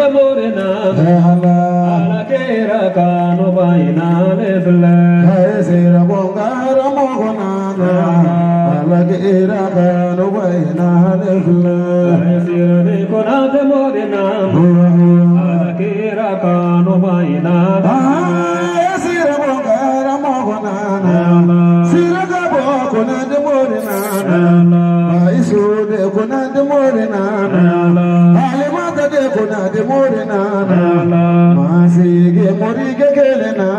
Morena, Alakera Kano Baina Lefla, Sira Bongara Mogona, Alakera Kano Baina Lefla, Sira Nicolata Morena, Alakera Kano Baina, Sira Bongara Mogona, Sira Gabokona de Morena, Isu de Kona de Morena, Alimata de Kona de Morena, Masige Morige Kelena,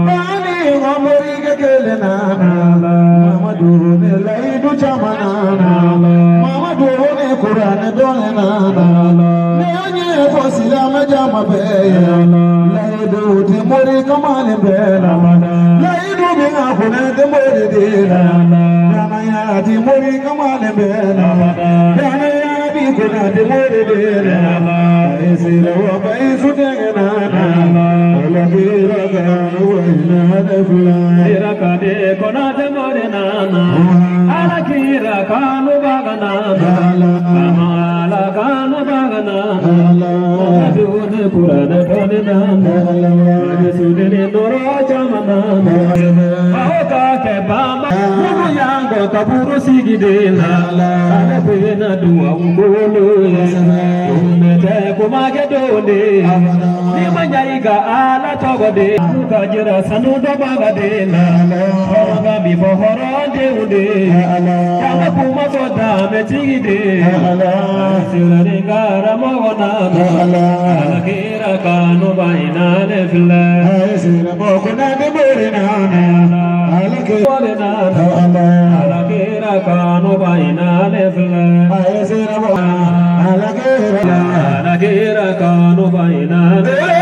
Mani Morige Kelena, Mama Dune Laidu Chamana, Mama Dune Kurane Dolena, Nanye Fosila Majama Bay, Laidu Timori Kamane Bela, Laidu Bina Kona de Moridina, Ramaya Timori Kamane Bela, Ramaya Bikuna de Moridina, Isila Wapaisu Tegana, Olabira Gana, Irakade Konate Morena, Alakira Kano Bagana, Amala Kano Bagana, Dune Purana Tonina, Sudini Doro Chamana, Aoka Kebama, Yango Kaburu Sigidina, Alapina Dua Ungolo, Umete Kumagedone, Nimanyaiga Ala Togode, Kajira Sanudo Bagadena, Horanga before Horonde Ude, Yamapuma Soda Metigide, Silaringa Ramona, Alakira Kano Baina Lefla, Sirabokuna de Morena, Alakira Kano Baina Lefla, Alakira Kano Baina Lefla.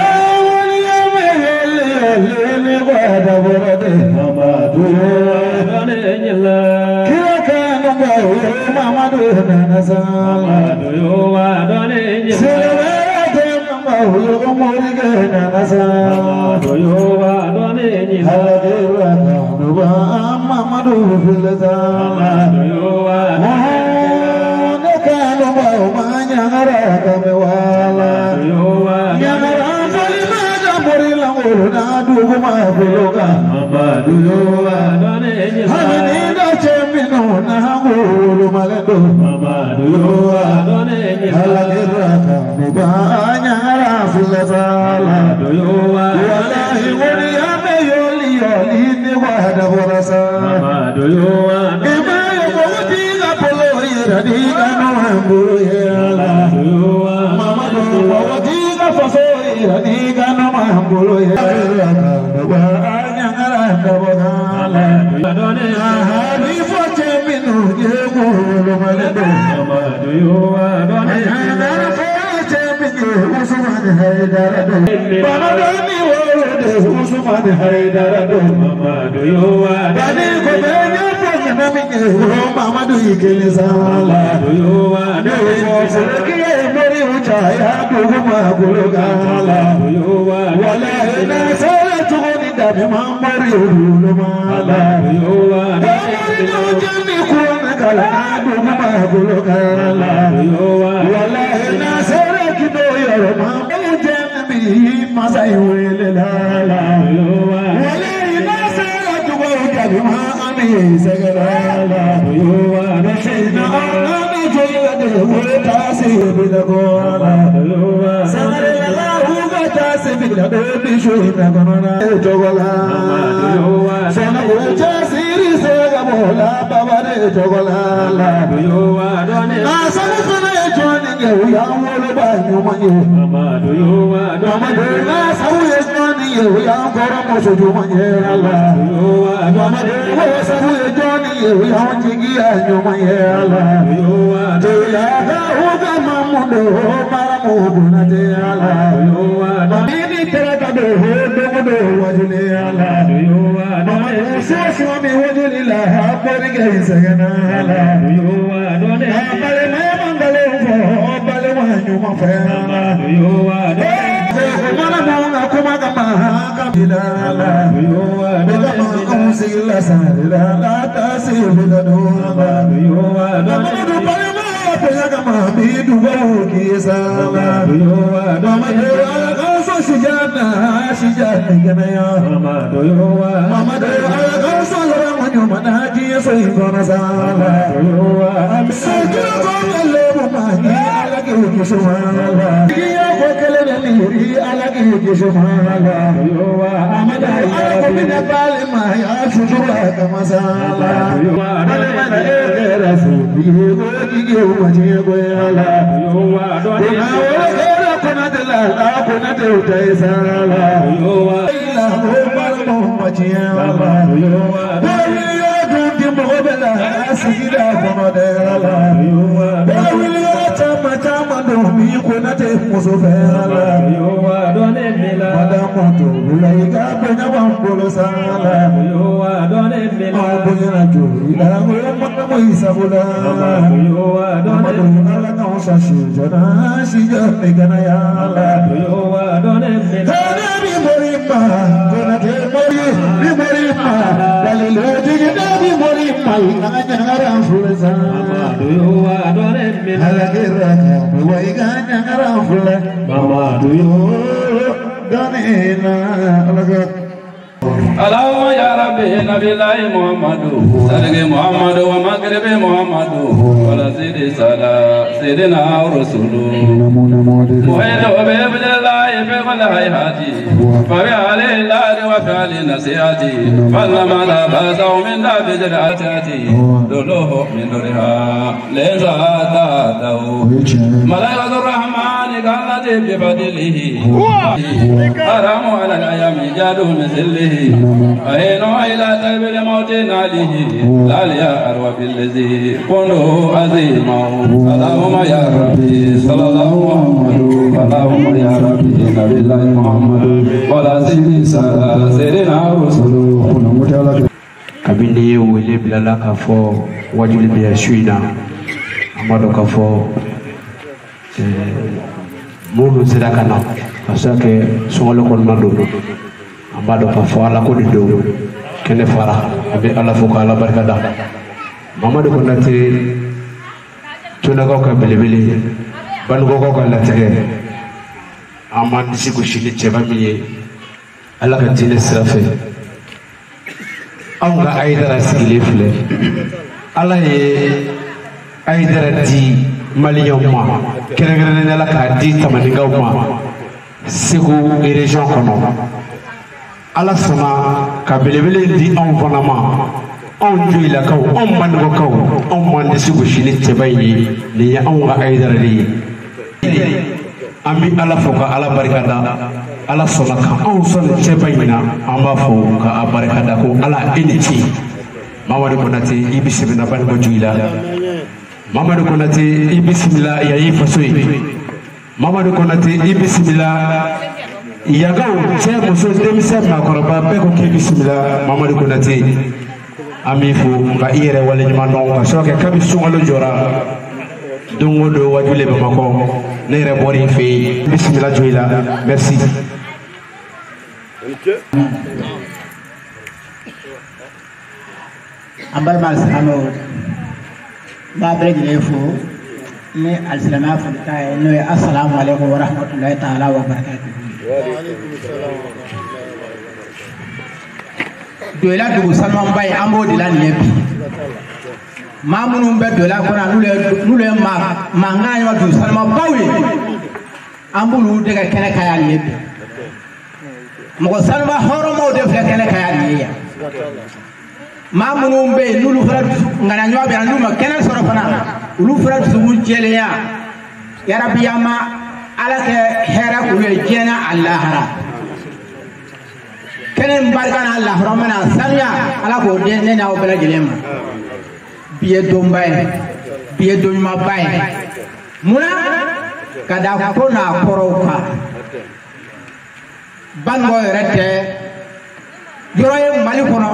bonya kama bidu waruki sala mama doya kauso sijana gana ya mama doya kauso lora manyo manaji so igona sala sajuna ko lebo mani alage ukishumala ya ko kelele ni alage ukishumala mama doya ko bina bale ma ya shujura kama sala اللهم يا ربي نبي الله محمد صدق محمد ومغرب محمد ولا سيد صلاة سيدنا رسوله محيط وبيبل الله بقل حياتي فبعلي الله وفعل نسياتي فلما لا باسه من داب جرعتاتي دلوه من درها ليس آتاته ملائكة الرحمن قالت بفضله حرام على الأيام جادوا مثله أهينوا إلى طيب الموت عليه لا ليا أروى بالذي كنه عظيما اللهم يا ربي صلى الله محمد اللهم يا ربي نبي الله محمد ولا سيدنا رسوله kabini wele bilala kafo wajuli biya shuina amado kafo mulu sedakana asake songolo kon nado amado kafo ala ko dido kene fara abi ala fuka ala barkada mamadu ko nati tuna ko ka belebele ban ko ko la tege aman disigo shini cheba miye ala ka tine srafe anga aidara sigilefle ala ye aidara di maliyoma kere la ka di tamaninga ma segu region kono ala sama ka belebele di on vonama on juila kaw on mango kaw on mande sigo shini tebayi ni ya anga aidara di ami ala foka ala barikada ala sona ka on son tebayina amba fo ka barikada ko ala eniti mamadu konati ibisibina ban ko juila mamadu konati ibismillah ya yi fasoyi mamadu konati ibismillah ya gaw che muso demse ma koroba be ko ki bismillah mamadu konati ami fo ka ire wala nyuma non ka soke kabi sungalo jora dongo do wajule be mako ne re bori fe bismillah juila merci ambal mal sano ba brejle fo ni alsalama fa tay no assalamu alaykum wa rahmatullahi ta'ala wa barakatuh wa alaykum assalam doela du salman bay ambo dilan yebi mamunu be doela kona nule ma nganya du salman bawi ambulu de ka kene kaya yebi mo salma horomo de fe kene kaya yeya mamunu be nulu fara ngana nyobe andu ma kene soro fana ulu fara sugu jeleya ya rabbi yama ala ke hera ku le jena allahara kene mbarkana allah romana sanya ala ko de ne na o bela jelema biye dombaye biye donyma baye muna kada ko na koroka bango rete yoroye mali kono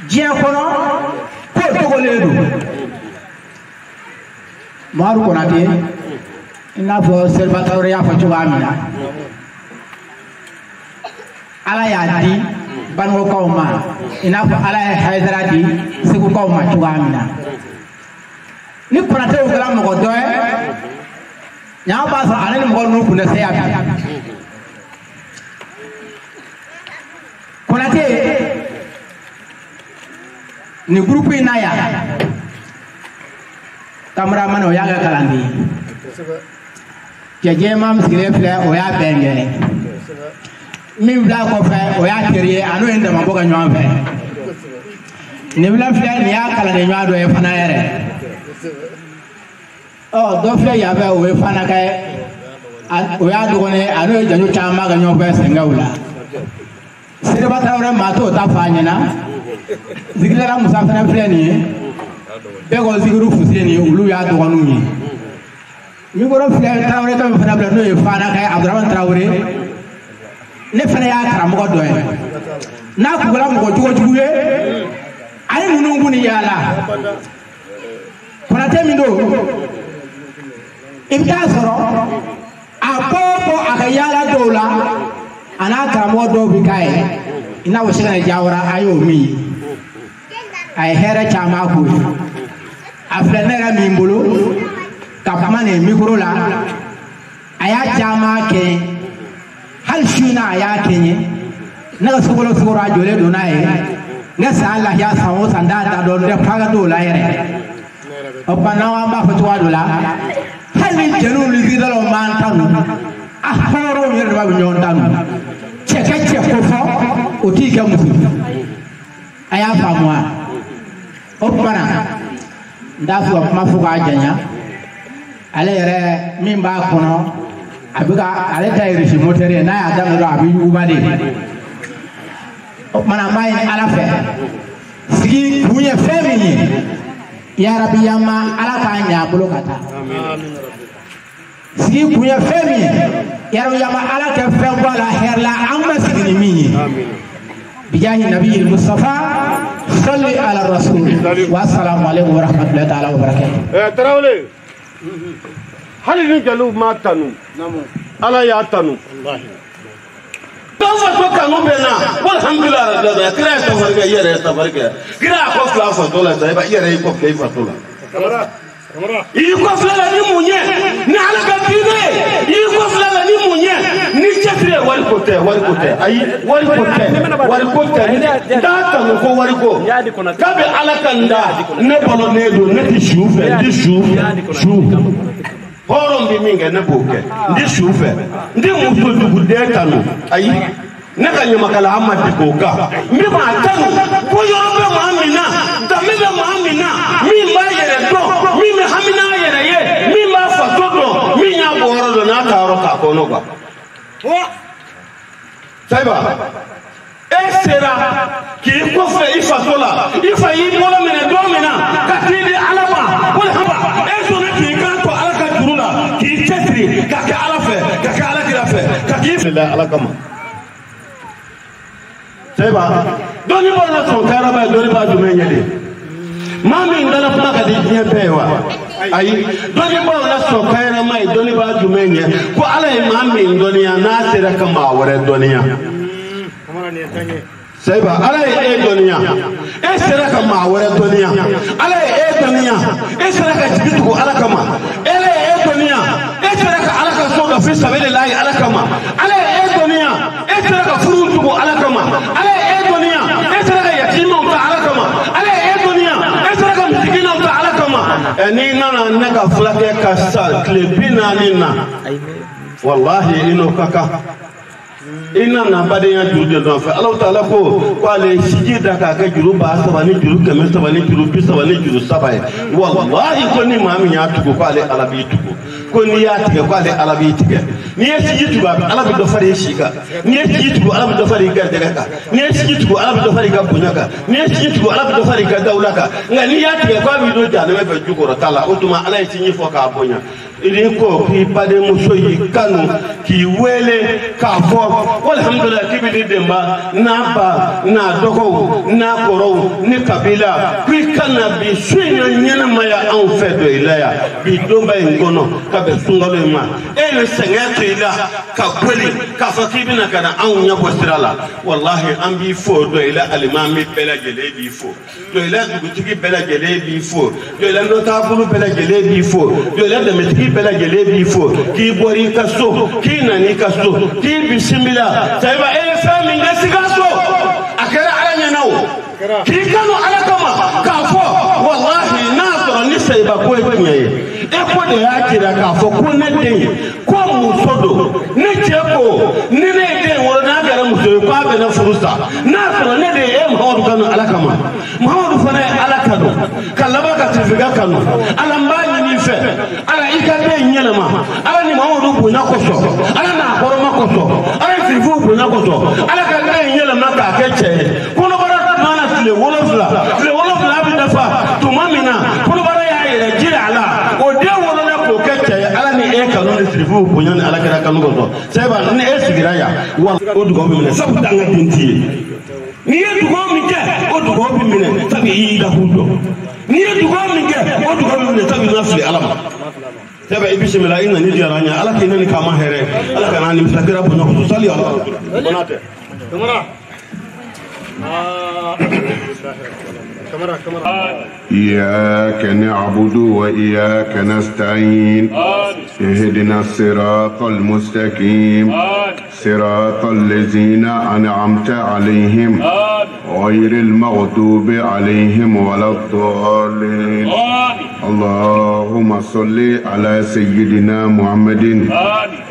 je kono ko to ledu maru konati ina fo serbatore ya fa tuamina ala ya di bango kauma ina fo ala ya haydara di sigu kauma tuamina ni Konate o kɛra mɔgɔ dɔ ye ɲa b'a sɔrɔ ale ni mɔgɔ ninnu kun tɛ se yan bi Konate ni groupe in na yan cameraman o y'a kɛ kalanden ye cɛjɛman min sigilen filɛ o y'a bɛɛ ɲɛ min bila kɔfɛ o y'a teri ye a n'o ye Damabo kɛ ɲɔgɔn fɛ nin bila filɛ nin y'a kalanden ɲɔgɔn dɔ ye fana yɛrɛ dɔ filɛ yan fɛ o ye fana kɛ o y'a dɔgɔnin a n'o ye janjo caman kɛ ɲɔgɔn fɛ Sɛnɛgaw la Seriba Tarawele maa t'o ta fɔ a ɲɛna Zigirila Musa fana filɛ nin ye bɛɛ ko Zigiru Fuseni olu y'a dɔgɔninw ye Mikoro filɛ Tarawele dɔ min fana bila n'o ye fana kɛ Abdurahmane Tarawele ne fana y'a karamɔgɔ dɔ ye n'a kugula mɔgɔ jugu ye a ye ninnu kun ni yaala Konate min don i bɛ taa sɔrɔ a ko a ka yaala dɔw la a n'a karamɔgɔ dɔw bɛ k'a ye i n'a fɔ Sɛgɛnɛ Jawara a y'o min ye a ye hɛrɛ caman k'o ye a filɛ ne yɛrɛ min bolo ka kuma nin mikoro la a y'a caman kɛ hali su in na a y'a kɛ n ye ne ka sukoro a jɔlen don n'a ye ne san lahiya san o san t'a da dɔn tɛ faga t'o la yɛrɛ o kuma n'an b'a fɔ cogoya dɔ la hali ni jɛnɛw ni Zigiralaw m'an tanu a hɔrɔnw yɛrɛ de b'a bɛ ɲɔgɔn tanu cɛ kɛ cɛ ko fɔ o t'i kɛ muso a y'a faamu wa o kuma na n t'a fɔ ka kuma fɔ k'a janya ale yɛrɛ min b'a kɔnɔ a bɛ ka ale ta ye régie moteur ye n'a y'a daminɛ dɔrɔn a bɛ yuguba de o kumana n b'a ɲini Ala fɛ sigi kun ye fɛn min ye yarabi yama Ala k'a ɲɛ a bolo ka taa sigi kun ye fɛn min ye yarabi yama Ala kɛ fɛn bɔ a la hɛrɛ la an ma sigi ni min ye bijahi nabiyil Mustafa salli ala rasul wa assalamu alaikum wa rahmatullahi ta'ala wa barakatuh Tarawele hali ni jaliw ma tanu Ala y'a tanu Kafa to kanu bena walhamdulillah rabbil kira ta farga yere ta farga kira ko fla fa dola ta ba yere ko fla fa dola yi ko fla ni munye ni ala ka dine yi ko fla ni munye ni chatre wal kote ay wal kote da ta ko wal ko kabe ala kanda ne bolo ne do ne ti shufe di shu horon bi minga ne boke ndi shufe ndi muto dugu de tanu ayi ne ka nyama kala amadi boka mi ma tanu ko yorobe muhammina da mi be muhammina mi ma yere do mi me hamina yere ye mi ma fato do mi nya boro do na taro ka kono ba saiba esera ki ko fe ifatola ifa yi bola mena do mena ka tidi alama wala haba eso ne ki kan to alaka turula ki chetri ka ala fe ka ala kira fe ka ki la alaka ma saiba doni bona son karaba doni ba jume nyade mami ngala kuma ka di nyepewa ayi doni bona son karaba mai doni ba jume nye ko ala mami ndoniya na sera kama wore doniya Saiba ala e doniya e sera ka ma wara doniya ala e doniya e sera ka jibitu ko ala kama ala e doniya e sera ka ala ka so ga fi sabilillah ala kama ala e doniya e sera ka furu ko ala kama ala e doniya e sera ka yatima ta ala kama ala e doniya e sera ka miskina ta ala kama ni nana naga flake ka sa klebina nina wallahi ino kaka ina na badenya juru de don fe Allah Taala ko ale siji da ka ka juru ba sabani juru kame sabani juru pi sabani juru sabai wallahi ko ni mami ya tugo ko ale alabi tugo ko ni ya tige ko ale alabi tige ni ya siji tugo alabi do fare shiga ni ya siji tugo alabi do fare ga daga ka ni ya siji tugo alabi do fare ga bunyaka ni ya siji tugo alabi do fare ga daulaka nga ni ya tige ko bi do jana me be jugo ro tala o tuma ala siji fo ka bonya iri ko ki bade muso yi kanu ki wele ka fo alhamdulillah kibidi demba na ba na dogo na koro ni kabila ki kana bi suina nyana maya an fe do ilaya bi domba ngono ka be sungalo ma e le sengato ila ka kweli ka fa kibina kana an nya bosirala wallahi an bi fo do ila alimami bela gele bi fo do ila dugutigi bela gele bi fo do ila notable bela gele bi fo do ila de metigi bela gele bi fo ki bori kaso ki nani kaso ki bismillah tayba e fami ngasiga so akara alanya nawo ki kanu alakama ka fo wallahi nasra ni sayba ko kunyaye e ko de akira ka fo ko ne de ko musodo ne cheko ni ne de wona na gara muso ko abe na furusa nasra ne de e muhammadu kanu alakama muhammadu fana alakado kallaba ka tifiga kanu alambani ni fe ala ikade nyelema ala ni muhammadu bunya koso ala na horoma koso ala tifu bunya koso ala ka de nyelema ka keche kono bara nana le wolofla bi dafa tumamina kono bara ya ire jira ala o de wolona ko keche ala ni e kanu ni tifu bunya ala ka kanu koso seba ni e sigira ya wa o dugo bi mine sabu danga dinti ni e dugo mi ke o dugo bi mine tabi yi da hudo ni e dugo mi ke o dugo bi mine tabi nafsi alama seba ibisi mila ina ni jara nya ala ke ni kama here ala kana ni misakira bunya ko sali ala bonate kamera إياك نعبد وإياك نستعين اهدنا الصراط المستقيم صراط الذين أنعمت عليهم غير المغضوب عليهم ولا الضالين اللهم صل على سيدنا محمد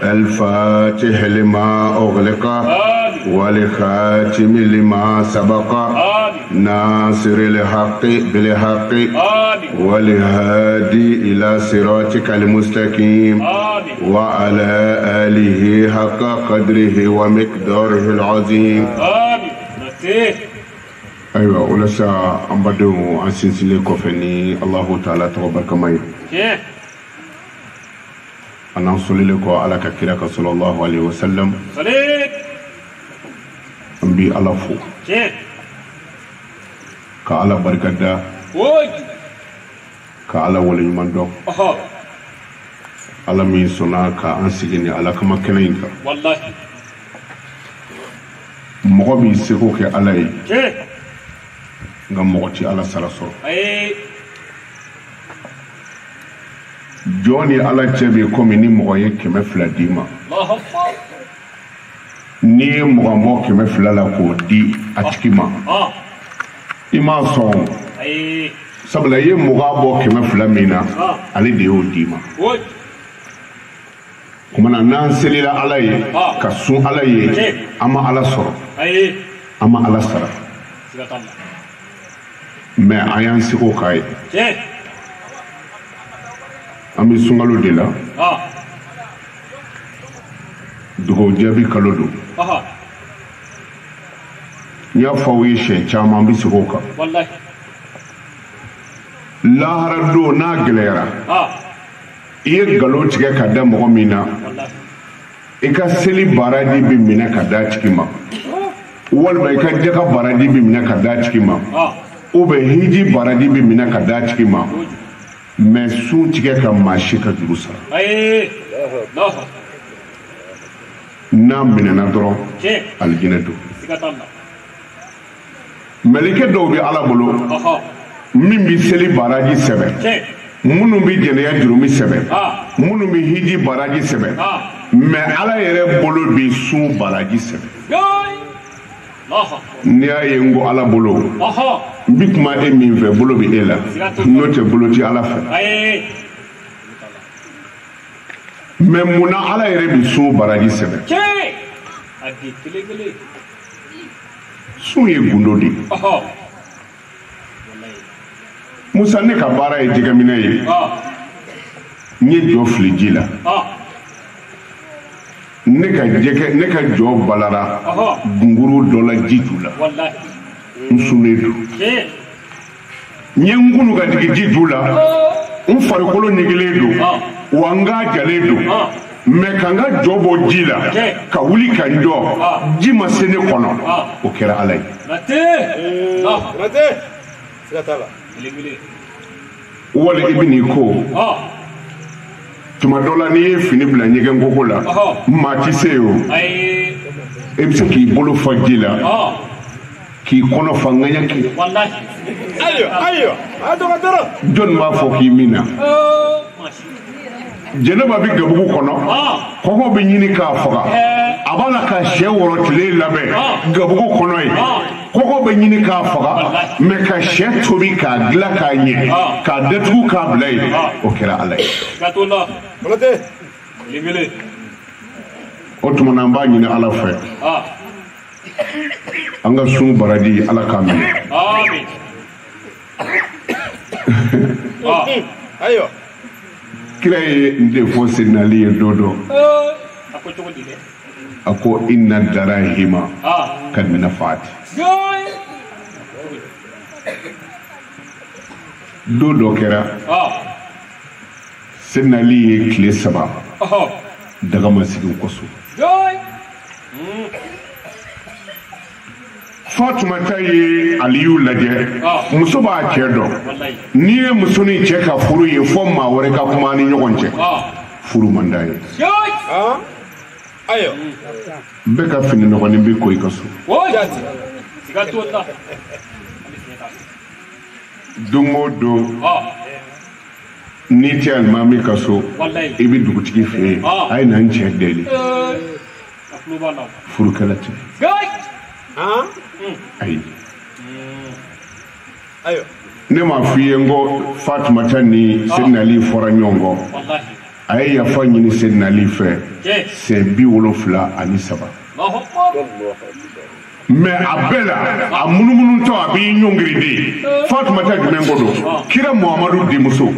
الفاتح لما أغلق والخاتم لما سبق ناصر الحق بالحق والهادي إلى صراطك المستقيم وعلى آله حق قدره ومقداره العظيم أيوة ولسا أمبدو عن سلسلة كفني الله تعالى تبارك ماي أنا أصلي لك على كثيرك صلى الله عليه وسلم أمبي على فوق ka ala barkada ka ala wale ɲuman dɔn ala min sɔnna ka an sigi ni ala kama kɛnɛ in kan wallahi mɔgɔ b'i seko kɛ ala ye nka mɔgɔ ti ala sara sɔrɔ jɔn ni ala cɛ bɛ komi ni mɔgɔ ye 200 d'i ma n'i ye mɔgɔ bɔ 200 la k'o di a tigi ma ima sɔn sabula ye muga bɔ 200 min na ale de y'o d'i ma kumana n'an selila ala ye ka sun ala ye an ma ala sɔrɔ an ma ala sara mɛ an y'an seko k'a ye an bɛ sunkalo de la dugawu jaabi kalo don n y'a fɔ aw ye siɲɛ caman bɛ segin o kan lahara don n'a gɛlɛyara i ye nkalon tigɛ ka da mɔgɔ min na i ka seli baaraji bɛ minɛ ka d'a tigi ma walima i ka jaka baaraji bɛ minɛ ka d'a tigi ma ou bien hiji baaraji bɛ minɛ ka d'a tigi ma mɛ sun tigɛ ka maa si ka juru sara n'a minɛna dɔrɔn alijinɛ don Melike dɔw bɛ ala bolo min bɛ seli baraji sɛbɛn minnu bɛ jɛnɛya jurumi sɛbɛn minnu bɛ hiji baraji sɛbɛn mɛ ala yɛrɛ bolo bɛ sun baraji sɛbɛn n'i y'a ye n ko ala bolo n bɛ kuma e min fɛ bolo bɛ e la n'o tɛ bolo ti ala fɛ mɛ munna ala yɛrɛ bɛ sun baraji sɛbɛn sun ye gundo de musa ne ka baara ye jɛgɛminɛ ye n ye jɔ fili ji la ne ka jɔ balara gunguru dɔ la ji ju la n sunnen don n ye n kunu ka jigin ji ju la n farikolo ɲigilen don wanga jale do mais kanga jobo jila ka wuli ka ndo ji ma sene kono o kera alay wala ibni ko tuma dola ni fini bla nyegen gogo la ma ti seyo e bi se ki bolo fajila ki kono fanganya ki wallahi ayo ado kadara don ma fo ki mina jenaba bi gabugu kono koko be nyini ka faga abala ka she woro tile labe gabugu kono yi koko be nyini ka faga me ka she tobi ka gla ka nye ka datu ka blay o kera alay katuna kolate limele o tuma na mba nyini ala fe anga sun baradi ala kamene amin ayo kiraye nde fo senali dodo ako inna darahima kad nafat dodo kera senali kile saba daga masigin koso Fatuma taye Aliyu lajɛ muso b'a cɛ dɔn n'i ye muso ni cɛ ka furu ye fo maa wɛrɛ ka kuma ni ɲɔgɔn cɛ furu man d'a ye bɛɛ ka fini nɔgɔnin bɛ ko i ka so don o don n'i tɛ alimami ka so i bɛ dugutigi fɛ yen a ye na n cɛ deli furukɛla tɛ ayi ne ma f'i ye n ko Fatumata ni Seydina Ali fɔra ɲɔgɔn kɔ a ye yafa ɲini Seydina Ali fɛ c'est 73 mais a bɛɛ la a munumunutɔ a b'i ɲɔngiri de Fatumata jumɛn ko don kira Muhamadu denmuso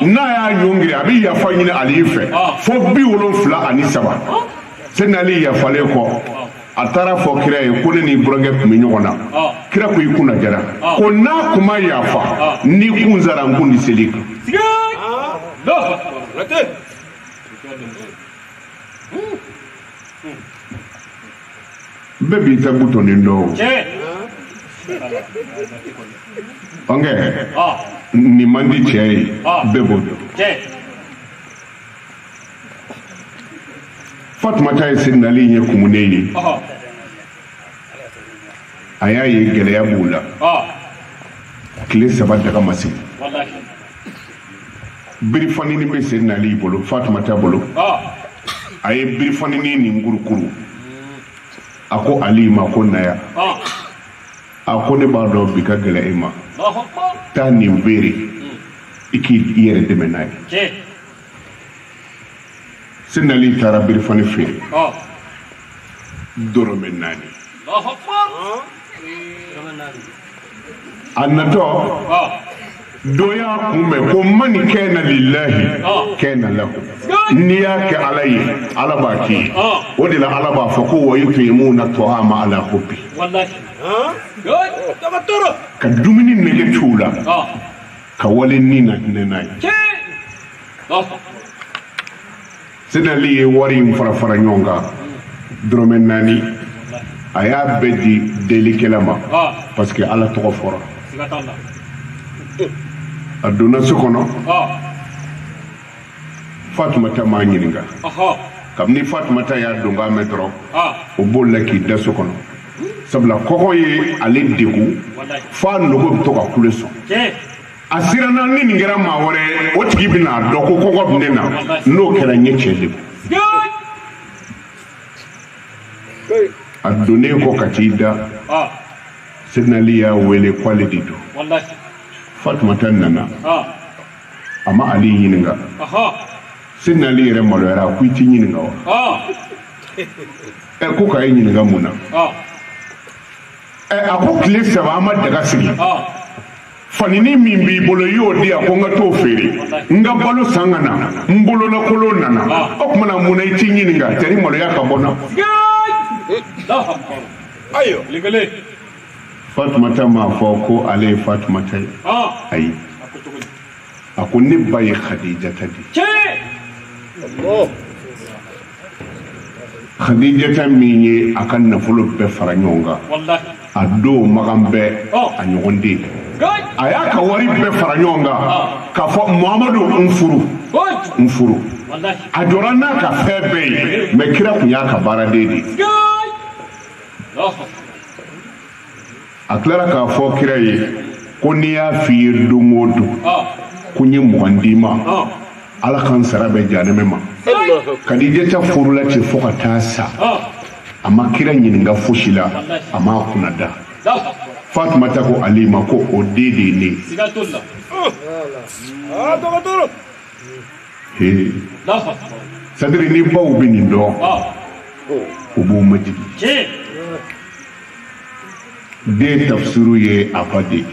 n'a y'a ɲɔngiri a bɛ yafa ɲini Ali fɛ fo 73 Seydina Ali yafalen kɔ a taara fɔ kira ye ko ne n'i burankɛ tun bɛ ɲɔgɔn na kira ko i kunna jara ko n'a kun ma yafa n'i kun sara n kun di seli kan bɛɛ b'i ta butɔnin dɔn ɔnkɛ nin man di cɛ ye bɛɛ b'o dɔn Fatumata ye Seydina Ali ye kumunen ye a y'a ye gɛlɛya b'u la tile 3 daga ma sigi birifanini bɛ Seydina Ali bolo Fatumata bolo a ye birifanini nin kurukuru a ko Ali ma ko naya a ko ne b'a dɔn bi ka gɛlɛ e ma taa nin beere i k'i yɛrɛ dɛmɛ n'a ye Seydina Ali taara birifani feere dɔrɔmɛ 4 a natɔ dɔ y'a kunbɛn ko mani kɛna lillahi kɛna lahu n'i y'a kɛ ala ye ala b'a k'i ye o de la ala b'a fɔ ko wa yut'imuna ta'ama ala hubbi ka dumuni nege t'u la ka wale ni na hinɛ n'a ye Seydina Ali ye wari in fara fara ɲɔgɔn kan dɔrɔmɛ 4 a y'a bɛɛ di delikɛla ma parce que ala tɔgɔ fɔra a donna so kɔnɔ Fatumata m'a ɲininka kabini Fatumata y'a don k'a mɛn dɔrɔn o bolila k'i da so kɔnɔ sabula kɔgɔ ye ale degun f'a nogo bɛ to ka kule sɔn a siranna ni nin kɛra maa wɛrɛ o tigi bɛna dɔn ko kɔgɔ bɛ ne na n'o kɛra n ye cɛ degun a donnen kɔ ka t'i da Seydina Ali y'a wele k'ale de don Fatumata nana a ma Ali ɲininka Seydina Ali yɛrɛ maloyara a ko i t'i ɲininka wa ko k'a ye ɲininka mun na a ko tile 3 an ma daga sigi fanini min b'i bolo i y'o di yan ko n ka t'o feere n ka balo san ka na n bololakolon nana o tuma na mun na i t'i ɲininka tari maloya ka bɔ na Fatumata m'a fɔ ko ale ye Fatumata ye ayi a ko ne ba ye Khadijata de khadija min ye a ka nafolo bɛɛ fara ɲɔgɔn kan a don magan bɛɛ a ɲɔgɔn den a y'a ka wari bɛɛ fara ɲɔgɔn kan k'a fɔ muhamadu n furu a jɔra n'a ka fɛn bɛɛ ye mɛ kira tun y'a ka baaraden de a tilara k'a fɔ kira ye ko n'i y'a f'i ye don o don ko n ye mugan d'i ma ala kan sara bɛ janɛmɛ ma kadijata furula cɛ fo ka taa sa a ma kira ɲininka fosi la a ma kunna da fatumata ko ali ma ko o den de ye ne sadiri ni baw bɛ nin dɔn u b'u majigi den tafsiru ye a ba de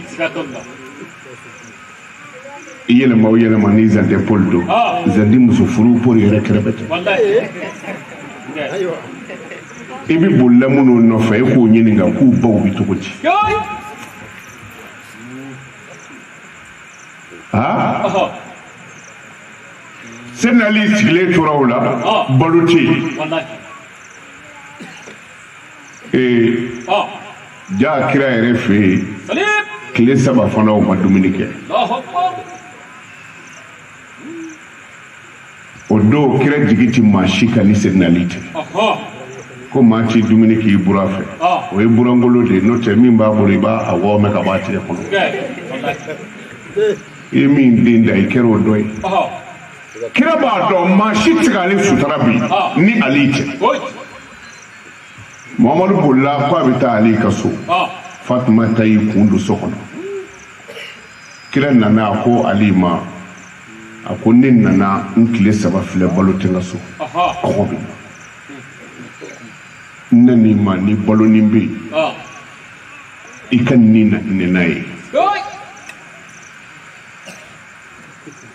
i yɛlɛma o yɛlɛma ni zante pol don zandi muso furu pol yɛrɛ kɛrɛfɛ tɛ i bɛ bolila minnu nɔfɛ i k'o ɲininka k'u baw bɛ cogo di senali sigilen tora o la balo tɛ yen ja kira yɛrɛ fɛ yen tile 3 fana o ma dumuni kɛ o don kira jigi ti maa si kan ni senali tɛ ko maa ti dumuni k'i bura fɛ o ye burangolo de n'o tɛ min b'a bolo i b'a wɔɔmɛ ka b'a tigɛ kɔnɔ i ye min den da i kɛra o dɔ ye kira b'a dɔn maa si tɛ se k'ale sutura bi ni ale tɛ muhamadu bolila ko a bɛ taa ale ka so fatuma ta y'i kun don so kɔnɔ kira nana a ko ale ma a ko ne nana n tile 3 filɛ balo tɛ n ka so kɔgɔ bɛ n nan'i ma ni balonin bɛ yen i ka nin na n'a ye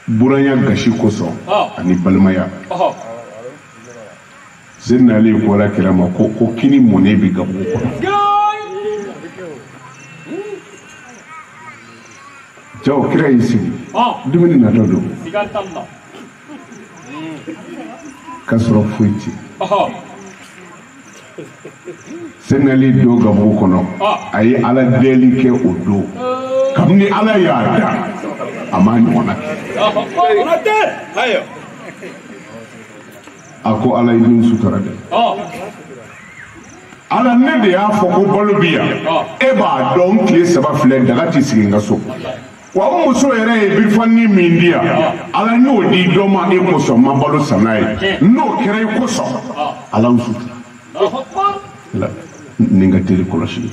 buranya gasi kosɔn ani balimaya senna ale bɔra kira ma ko kini mɔnɛ bɛ gabugu kɔnɔ jaw kira y'i sigi dumuni natɔ don k'a sɔrɔ foyi tɛ senna ale don gabugu kɔnɔ a ye ala deli kɛ o don kabini ala y'a da a ma ɲɔgɔnna kɛ a ko ala ye min sutura dɛ ala ne de y'a fɔ ko balo bi yan e b'a dɔn tile 3 filɛ daga tɛ sigi n ka so wa o muso yɛrɛ ye birifani min di yan ala n'o di dɔ ma e kosɔn ma balo san n'a ye n'o kɛra e kosɔn ala n sutura ni n ka teli kɔlɔsi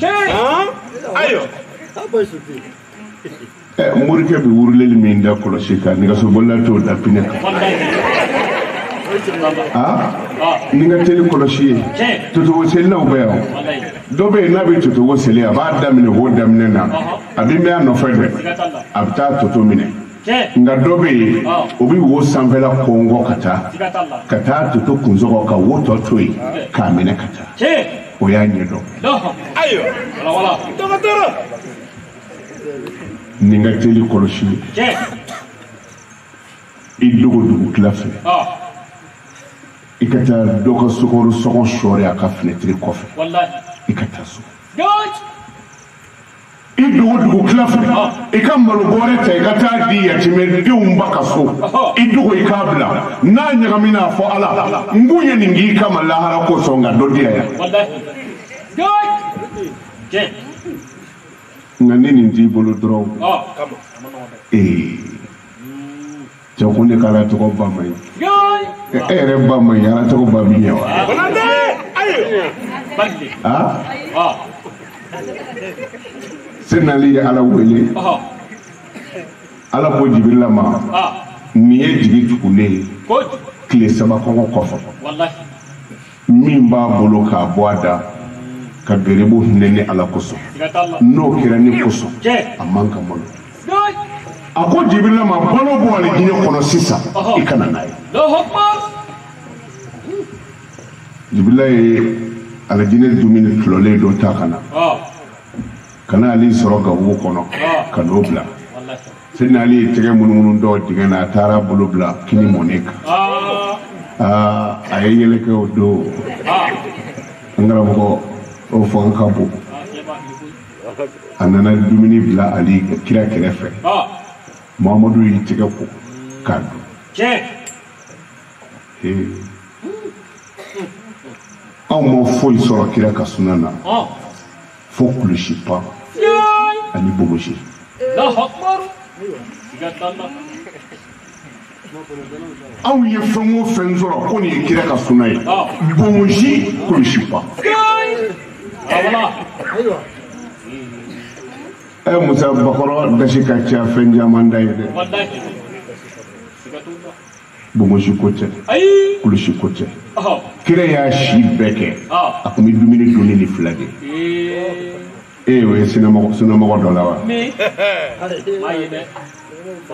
morikɛ bɛ wuruleli min da kɔlɔsi kan nɛgɛsobolila t'o da pinɛ kan ni n ka teli kɔlɔsi ye totogo selilaw bɛ yan dɔ bɛ yen n'a bɛ totogo seli a b'a daminɛ o daminɛ na a bɛ mɛn a nɔfɛ dɛ a bɛ taa toto minɛ nka dɔ bɛ yen o bɛ wo sanfɛla kɔngɔ ka taa toto kunsɔgɔ ka wo tɔ to yen k'a minɛ ka taa o y'a ɲɛ dɔn ni n ka teli kɔlɔsi i dogo dugu tila fɛ i ka taa dɔ ka sokɔrɔ sɔgɔn sɔɔri a ka fenêtre kɔfɛ i ka taa so i dogo dugu tila fɛ i ka malo bɔrɛ ta i ka taa di yatimɛdenw ba ka so i dogo i k'a bila n'a ɲagamina fɔ ala n kun ye nin k'i kama lahara kosɔn nka dɔ di yan nka ni nin t'i bolo dɔrɔn cɛ ko ne ka ala tɔgɔ ba ma ɲi e yɛrɛ ba ma ɲi ala tɔgɔ ba b'i ɲɛ wa senali ye ala wele ala ko jibirila ma nin ye jigi tugulen ye tile 3 kɔngɔ kɔfɛ min b'a bolo k'a bɔ a da ka gɛrɛbu hinɛ ni ala kosɔn n'o kɛra ni kosɔn a man ka malo a ko jibirila ma balo bɔ ale diɲɛ kɔnɔ sisan i kana n'a ye jibirila ye aladinɛ dumuni tulɔlen dɔ ta ka na kana ale sɔrɔ gabugu kɔnɔ ka n'o bila sani ale ye tɛgɛ munumunu dɔ dingɛ na a taara bolo bila kini mɔnɛ kan a ye yɛlɛ kɛ o don an karamɔgɔ o fɔ an ka bon a nana dumuni bila ali kira kɛrɛfɛ Muhamadu y'i tɛgɛ ko k'a dun anw ma foyi sɔrɔ kira ka suna na fo kulusi pan ani bogosi anw ye fɛn o fɛn sɔrɔ ko nin ye kira ka suna ye bogosi kulusi pan Musa Bakɔrɔ dasi ka ca fɛn caman da ye dɛ bogosi ko tɛ kulusi ko tɛ kira y'a si bɛɛ kɛ a tun bɛ dumuni dun ni fila de o ye sunamɔgɔ dɔ la wa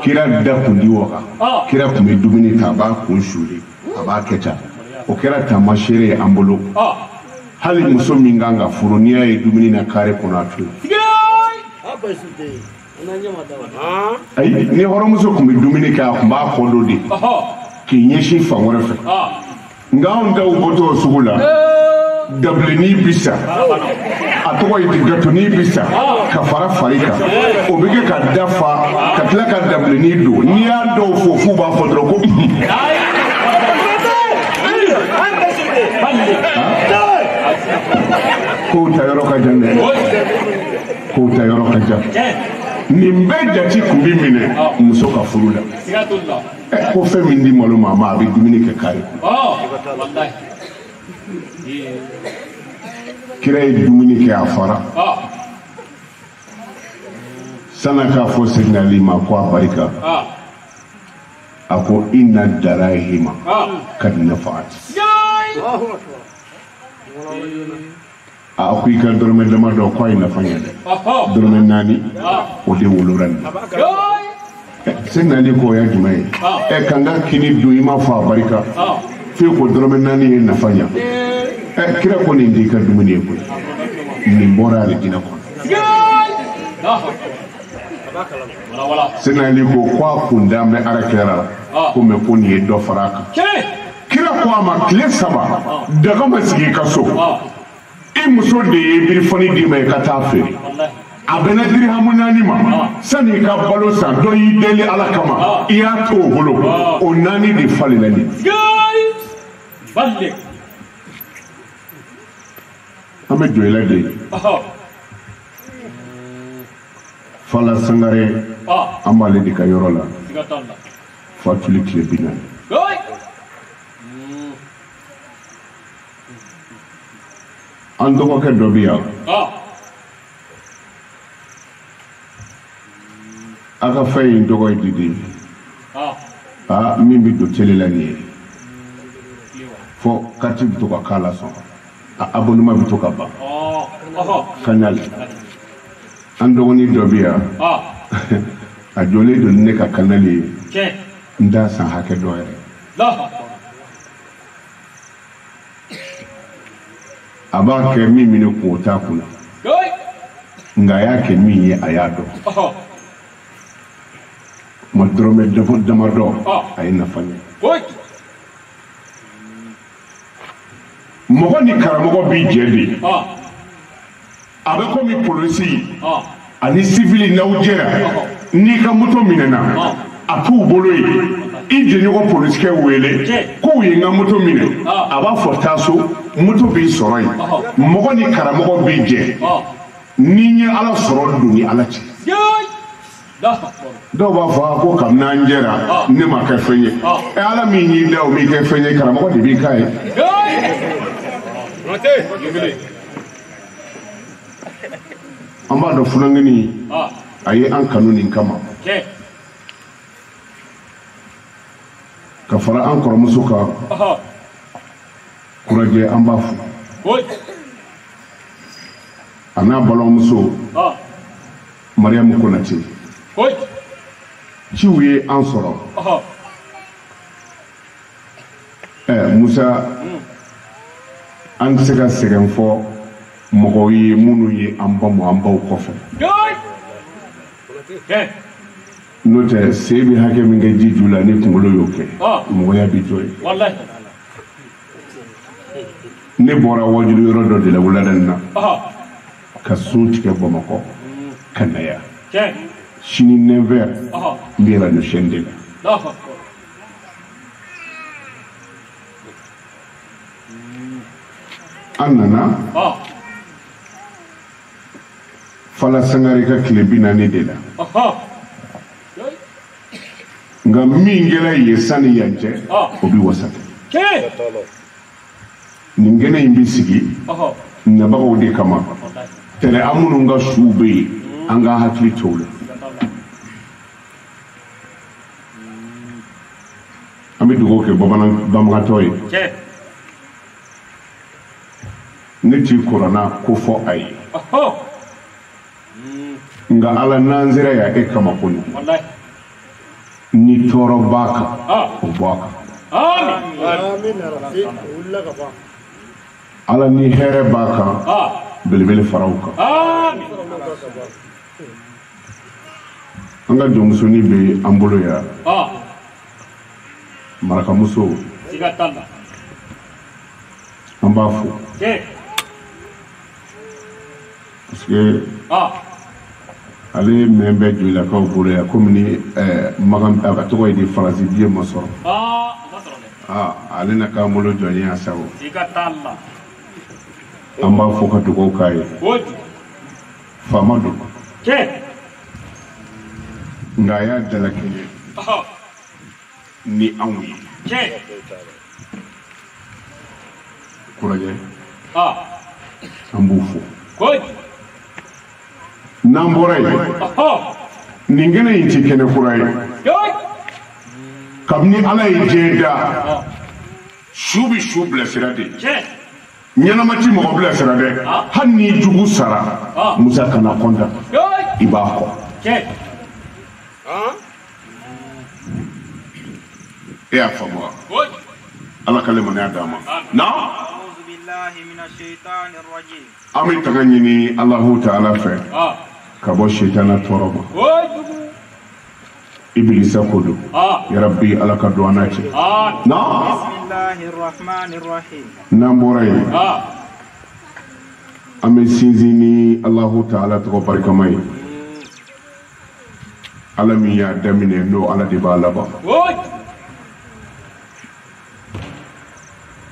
kira da kun di wa kira tun bɛ dumuni ta a b'a kun suli a b'a kɛ tan o kɛra taamasere ye an bolo hali muso min kan ka furu n'i y'a ye dumuni na kare kɔnɔ a to ayi ni hɔrɔnmuso tun bɛ dumuni kɛ a tun b'a kɔdɔ de k'i ɲɛsin fan wɛrɛ fɛ nka anw taw bɔtɔ sugu la dabileni bi sa a tɔgɔ ye gatoni bi sa ka fara fari kan o bɛ kɛ ka dafa ka tila ka dabileni don n'i y'a dɔw fɔ f'u b'a fɔ dɔrɔn ko kow ta yɔrɔ ka jan dɛ kow ta yɔrɔ ka jan nin bɛɛ jate kun bɛ minɛ muso ka furu la ko fɛn min di malo ma a bɛ dumuni kɛ kari kira ye dumuni kɛ a fara san'a k'a fɔ Seydina Ali ma ko a barika a ko inna darahima kad nafa'at a ko i ka dɔrɔmɛ dama dɔ ko a ye nafa ɲɛ dɛ dɔrɔmɛ 4 o de wolora nin Seydina Ali ko o y'a jumɛn ye kan ka kini dun i ma fɔ a barika f'e ko dɔrɔmɛ 4 ye nafa ɲɛ kira ko nin di ka dumuni ye koyi nin bɔra alijinɛ kɔnɔ Seydina Ali ko a kun da mɛ Alakira la ko mɛ ko nin ye dɔ fara a kan kira ko a ma tile 3 daga ma sigi i ka so i muso de ye birifɔni d'i ma i ka taa feere a bɛnna dirihamu 4 ma sani i ka balo san dɔ y'i deli Ala kama i y'a to o bolo o 4 de falenna nin an bɛ jɔ i la de Fala Sangare an b'ale de ka yɔrɔ la fatuli tile 40 an dɔgɔkɛ dɔ bɛ yan a ka fɛn in tɔgɔ ye Didi min bɛ don tele la nin ye fɔ kati bɛ to ka k'a la sɔn a abonnement bɛ to ka ban kanali an dɔgɔnin dɔ bɛ yan a jɔlen don ne ka kanali ye n t'a san hakɛ dɔ yɛrɛ a b'a kɛ min minɛ kun o t'a kunna nka a y'a kɛ min ye a y'a dɔn ma dɔrɔmɛ damadɔ a ye nafa ɲɛ mɔgɔ ni karamɔgɔ b'i jɛ de a bɛ komi polisi ani sivili n'aw jɛra n'i ka moto minɛna a t'u bolo yen i jɛɲɔgɔn polisikɛ wele k'u ye n ka moto minɛ a b'a fɔ taa so moto b'i sɔrɔ yen mɔgɔ ni karamɔgɔ b'i jɛ n'i ye Ala sɔrɔ don ni Ala cɛ dɔw b'a fɔ ko kabini an jɛra ne ma kɛ fɛn ye Ala min y'i da o m'i kɛ fɛn ye karamɔgɔ de b'i k'a ye an b'a dɔn funankɛni a ye an kanu nin kama ka fara an kɔrɔmuso kan kurajɛ an b'a fo a n'a balimamuso Mariyamu Konate ciw ye an sɔrɔ Musa an tɛ se ka sɛgɛn fɔ mɔgɔw ye minnu ye an bamu an baw kɔfɛ n'o tɛ se bɛ hakɛ min kɛ ji ju la ni kunkolo y'o kɛ mɔgɔya bɛ jɔ ye ne bɔra wajulu yɔrɔ dɔ de la wuladan na ka sun tigɛ Bamakɔ ka na yan sini 9h n bɛ radio chaîne de la an nana Fala Sangare ka tile 40 de la nka min kɛra ye sani yan cɛ o bi wasa nin kɛnɛ in bi sigi nabagaw de kama tɛrɛ an minnu ka suw bɛ yen an ka hakili to o la an bɛ dugawu kɛ bamagatɔ ye ne t'i kɔrɔna ko fɔ a ye nka ala n'an sera yan e kama ko ni tɔɔrɔ b'a kan o bɔ a kan ala ni hɛrɛ b'a kan belebele fara o kan an ka jɔnmusonin bɛ an bolo yan marakamuso an b'a fo parce que ale mɛn bɛ jolilakaw bolo yan komi ni magan a ka tɔgɔ ye di faransi diɲɛ ma sɔrɔ ale na k'an bolo jɔn ye a sago an b'a fɔ ka dugawu k'a ye faama don nka a y'a dalakɛɲɛ ni anw ye kɔrɔjɛ an b'u fo n'an bɔra yen nin kɛnɛ in tɛ kɛnɛ kura ye kabini ala ye diɲɛ da su bɛ su bilasira de ɲɛnama ti mɔgɔ bilasira dɛ hali ni jugu sara musa kana kɔntan i b'a kɔ e y'a faamu wa ala ka lemaniya d'an ma na an bɛ taga ɲini alahu ta'ala fɛ ka bɔ shetana tɔɔrɔ ma ibilisa ko don yarabi ala ka don an n'a cɛ n'an bɔra yen an bɛ sinsin ni alahu ta'ala tɔgɔ barikama ye ala min y'a daminɛ n'o ala de b'a laban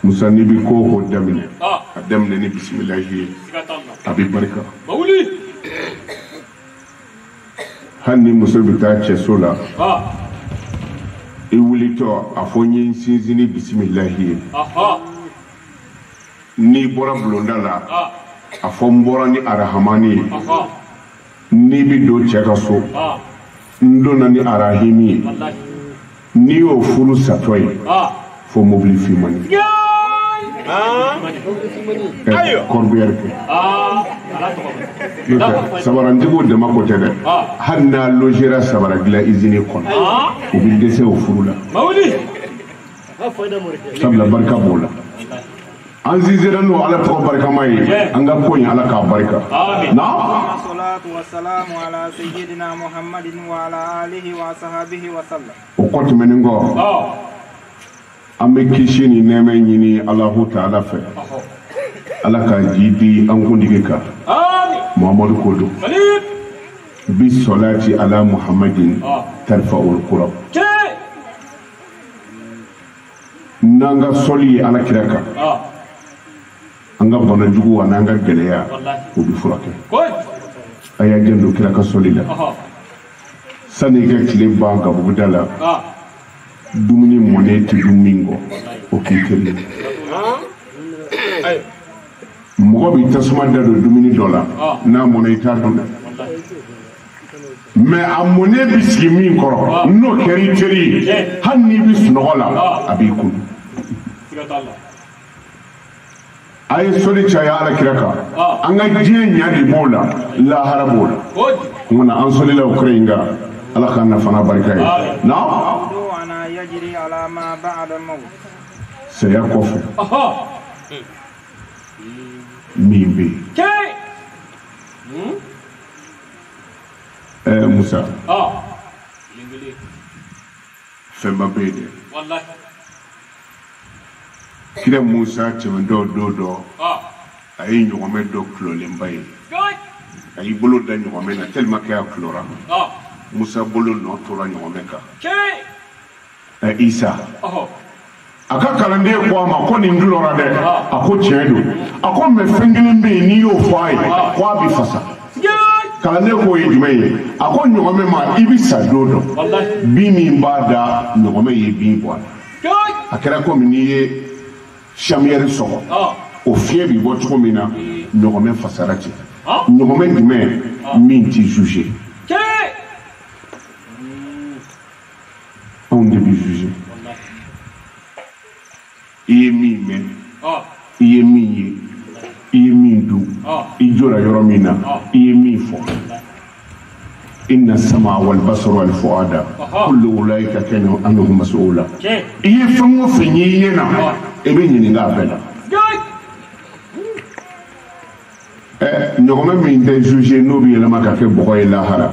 musa n'i bɛ ko o ko daminɛ a daminɛ ni bisimilahi ye a bɛ barika hali ni muso bɛ taa cɛso la i wulitɔ a fɔ n ye n sinsin ni bisimilahi ye n'i bɔra bulonda la a fɔ n bɔra ni arahamani ye n'i bɛ don cɛ ka so n donna ni arahimi ye n'i y'o furu satɔ ye fo mobili fimani kɔrɔbuyɛri kɛ sabarantigiw dama ko tɛ dɛ hali n'a logera sabara dilan izini kɔnɔ u bɛ dɛsɛ o furu la sabula barika b'o la an sinzera n'o ala tɔgɔ barikama ye an ka ko in ala k'a barika na o kɔ tɛmɛnen kɔ an bɛ kisi ni nɛɛmɛ ɲini alahu ta'ala fɛ ala ka ji di an kuntigi kan muhamadu ko don bi salati ala muhammadin tarfa'ul qurab n'an ka sɔli ye ala kira kan an ka bana jugu a n'an ka gɛlɛya o bɛ furakɛ a y'a janto kira ka sɔli la sanni i ka tile ban gabuguda la dumuni mɔnen tɛ dun min kɔ o k'i kelen mɔgɔ b'i tasuma da don dumuni dɔ la n'a mɔna i t'a dun mais a mɔnen bɛ sigi min kɔrɔ n'o kɛra i teri ye hali n'i bɛ sunɔgɔ la a b'i kun a ye sɔli caya ala kira kan an ka diɲɛ ɲa de b'o la lahara b'o la nka an sɔlila o kira in kan ala ka nafana barika ye na saya kɔfɛ min bɛ yen musa fɛnba bɛ yen dɛ kira Musa cɛman dɔ a ye ɲɔgɔmɛ dɔ kulolenba ye a y'i bolo da ɲɔgɔmɛ na tellement que a kulora Musa bolo nɔ tora ɲɔgɔmɛ kan Isa a ka kalanden ko a ma ko nin dulora dɛ a ko tiɲɛ don a ko mais fɛn kelen bɛ yen n'i y'o fɔ a ye ko a bɛ fasa kalanden ko ye jumɛn ye a ko ɲɔgɔmɛ ma i bɛ sa don dɔ bin min b'a da ɲɔgɔmɛ ye bin bɔ a kɛra komi n'i ye samiyɛri sɔgɔ o fiɲɛ bɛ bɔ cogo min na ɲɔgɔmɛ fasara ten ɲɔgɔmɛ jumɛn min t'i juger anw de bɛ juger i ye min mɛn i ye min ye i ye min dun i jɔra yɔrɔ min na i ye min fɔ inna sama wal basara wal fuada kullu ulaika kana anhu mas'ula i ye fɛn o fɛn ye i ɲɛna i bɛ ɲininka a bɛɛ la ɲɔgɔmɛ min tɛ juger n'o bɛ yɛlɛma ka kɛ bɔgɔ ye lahara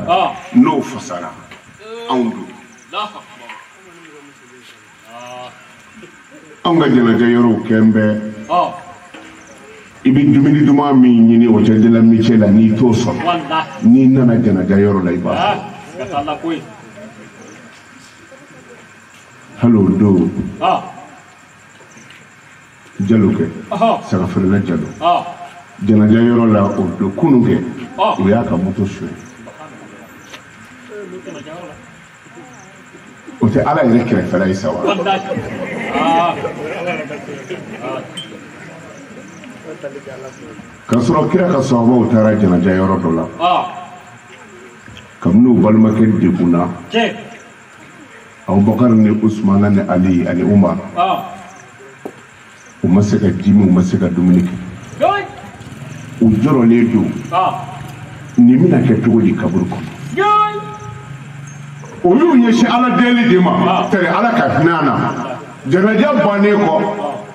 n'o fasara anw don anw ka jɛnɛjɛ yɔrɔw kɛn bɛ i bɛ dumuni duman min ɲini o tɛ de la métier la n'i t'o sɔrɔ n'i nana jɛnɛjɛ yɔrɔ la i b'a sɔrɔ hali o don Jalo kɛ sagafeerela Jalo jɛnɛjɛ yɔrɔ la o don kunun kɛ o y'a ka moto suɲɛ o tɛ Ala yɛrɛ kɛrɛfɛla ye sa wa k'a sɔrɔ kira ka sahabaw taara jɛnɛjɛ yɔrɔ dɔ la kabini u balimakɛ degunna Abubakar ni Usmana ni Ali ani Umar u ma se ka dimi u ma se ka dumuni kɛ u jɔrɔlen don nin bɛna kɛ cogo di kaburu kɔnɔ o y'u ɲɛsin Ala deli de ma tɛrɛ Ala ka hinɛ na jɛnɛjɛ bannen kɔ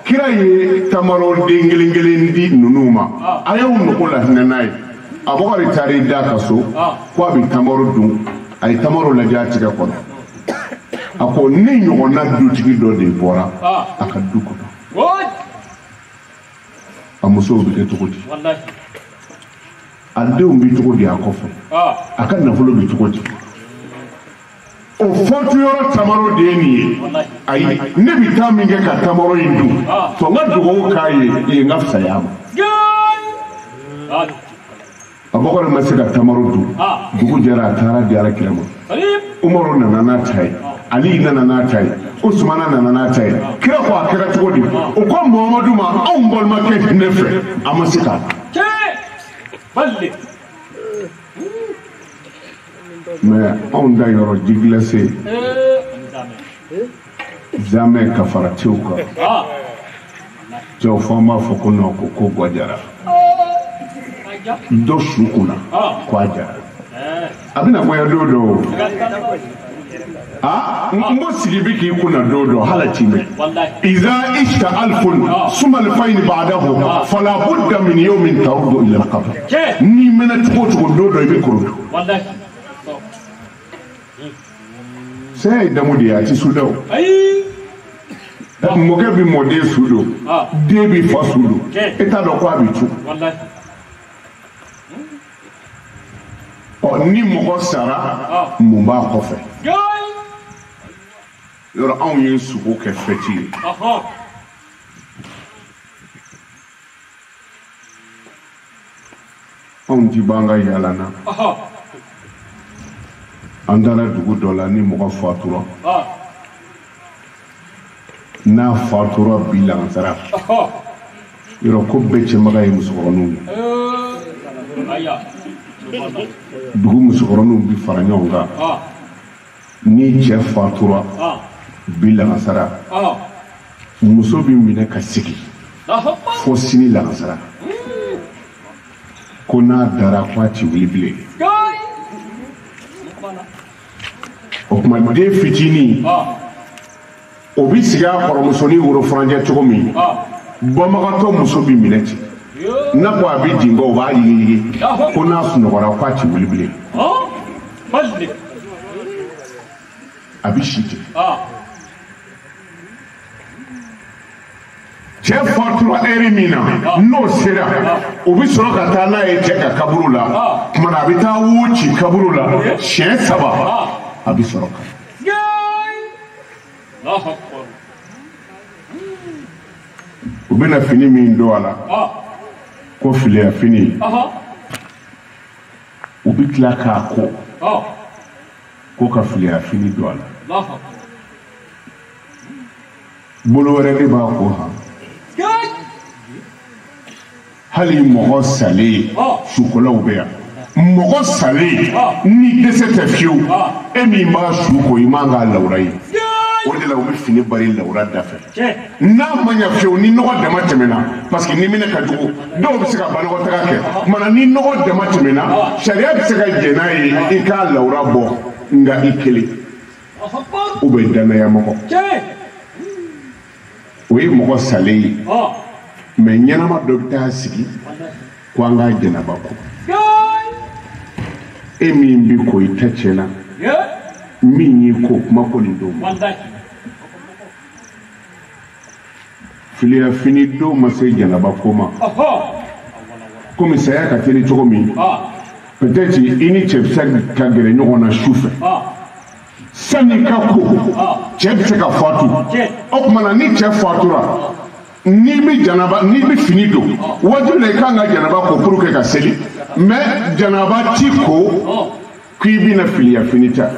kira ye tamaro den kelen kelen di ninnu ma a y'u nugu la hinɛ n'a ye Abubakar taara i da ka so ko a bɛ tamaro dun a ye tamaro lajɛ a tigɛ kɔnɔ a ko ne ɲɔgɔnna dutigi dɔ de bɔra a ka du kɔnɔ a musow bɛ kɛ cogo di a denw bɛ cogo di a kɔfɛ a ka nafolo bɛ cogo di o fɔtuyɔrɔ tamaro de ye nin ye ayi ne bɛ taa min kɛ ka tamaro in dun fɔ n ka dugawu k'a ye n ka fisaya ma Abubakar ma se ka tamaro dun dugu jɛra a taara di Alakira ma Umaru nana n'a ta ye Ali nana n'a ta ye Usmana nana n'a ta ye kira ko a kɛra cogo di o ko Muhamadu ma anw balimakɛ ne fɛ a ma se k'a mais anw da yɔrɔ ji glacé jamais ka fara tew kan cɛw fɔ an b'a fɔ ko non ko gwajara dɔ su kunna ko a jara a bɛna goya don dɔ n ko sigi bi k'i kunna don dɔ hala ti mɛn iza ishta alfun suma alfayni ba'dahu fala budda min yawmin tarudu ila alqabr ni mɛna cogo cogo don dɔ i bɛ korodu saya ye damu de ye a ti su dɛ o mɔkɛ bɛ mɔden su don den bɛ fa su don e t'a dɔn ko a bɛ cu ni mɔgɔ sara mun b'a kɔfɛ yɔrɔ anw ye suko kɛ fɛti ye anw ti b'an ka yaala na an taara dugu dɔ la ni mɔgɔ fatura n'a fatura bi lansara yɔrɔ ko bɛɛ cɛmaga ye musokɔrɔninw dugu musokɔrɔninw bi fara ɲɔgɔn kan ni cɛ fatura bi lansara muso bi minɛ ka sigi fo sini lansara ko n'a dara ko a ti wuli bilen o tuma den fitinin o bi sigi a kɔrɔmusonin worofuranjɛ cogo min bɔnbagatɔ muso bi minɛ ten n'a ko a bɛ jigin o b'a yigi ko n'a sunɔgɔra ko a ti wuli bilen a bɛ si ten cɛ fatura eri min na n'o sera o bɛ sɔrɔ ka taa n'a ye cɛ ka kaburu la kumana a bɛ taa wo ci kaburu la siɲɛ 3 a bɛ sɔrɔ ka u bɛna fini min don a la ko filiya fini u bɛ tila k'a ko ka filiya fini don a la bolo wɛrɛ de b'a ko han hali mɔgɔ salen sukolaw bɛ yan mɔgɔ salen ni dɛsɛ tɛ fiyewu e min b'a su ko i man k'a lawura ye o de la u bɛ fini bari lawura da fɛ n'a ma ɲɛ fiyewu ni nɔgɔ dama tɛmɛna parce que ni minɛ ka jugu dɔw bɛ se ka banakɔtaga kɛ kumana ni nɔgɔ dama tɛmɛna sariya bɛ se ka jɛn n'a ye i k'a lawura bɔ nka i kelen u bɛ danaya mɔgɔ o ye mɔgɔ salen ye mais ɲɛnama dɔ bɛ taa sigi ko an ka jɛnaba ko e min bɛ ko i ta cɛ la min y'i ko kuma ko nin don ma filiya fini don ma se jɛnaba ko ma komi saya ka teli cogo min peut-être i ni cɛ bɛ se ka gɛrɛ ɲɔgɔn na su fɛ sani ka ko cɛ bɛ se ka fatu o tuma na ni cɛ fatura n'i bɛ fini don wajibi la i kan ka janaba ko pour que ka seli mais janaba ti ko k'i bɛna filiya fini ta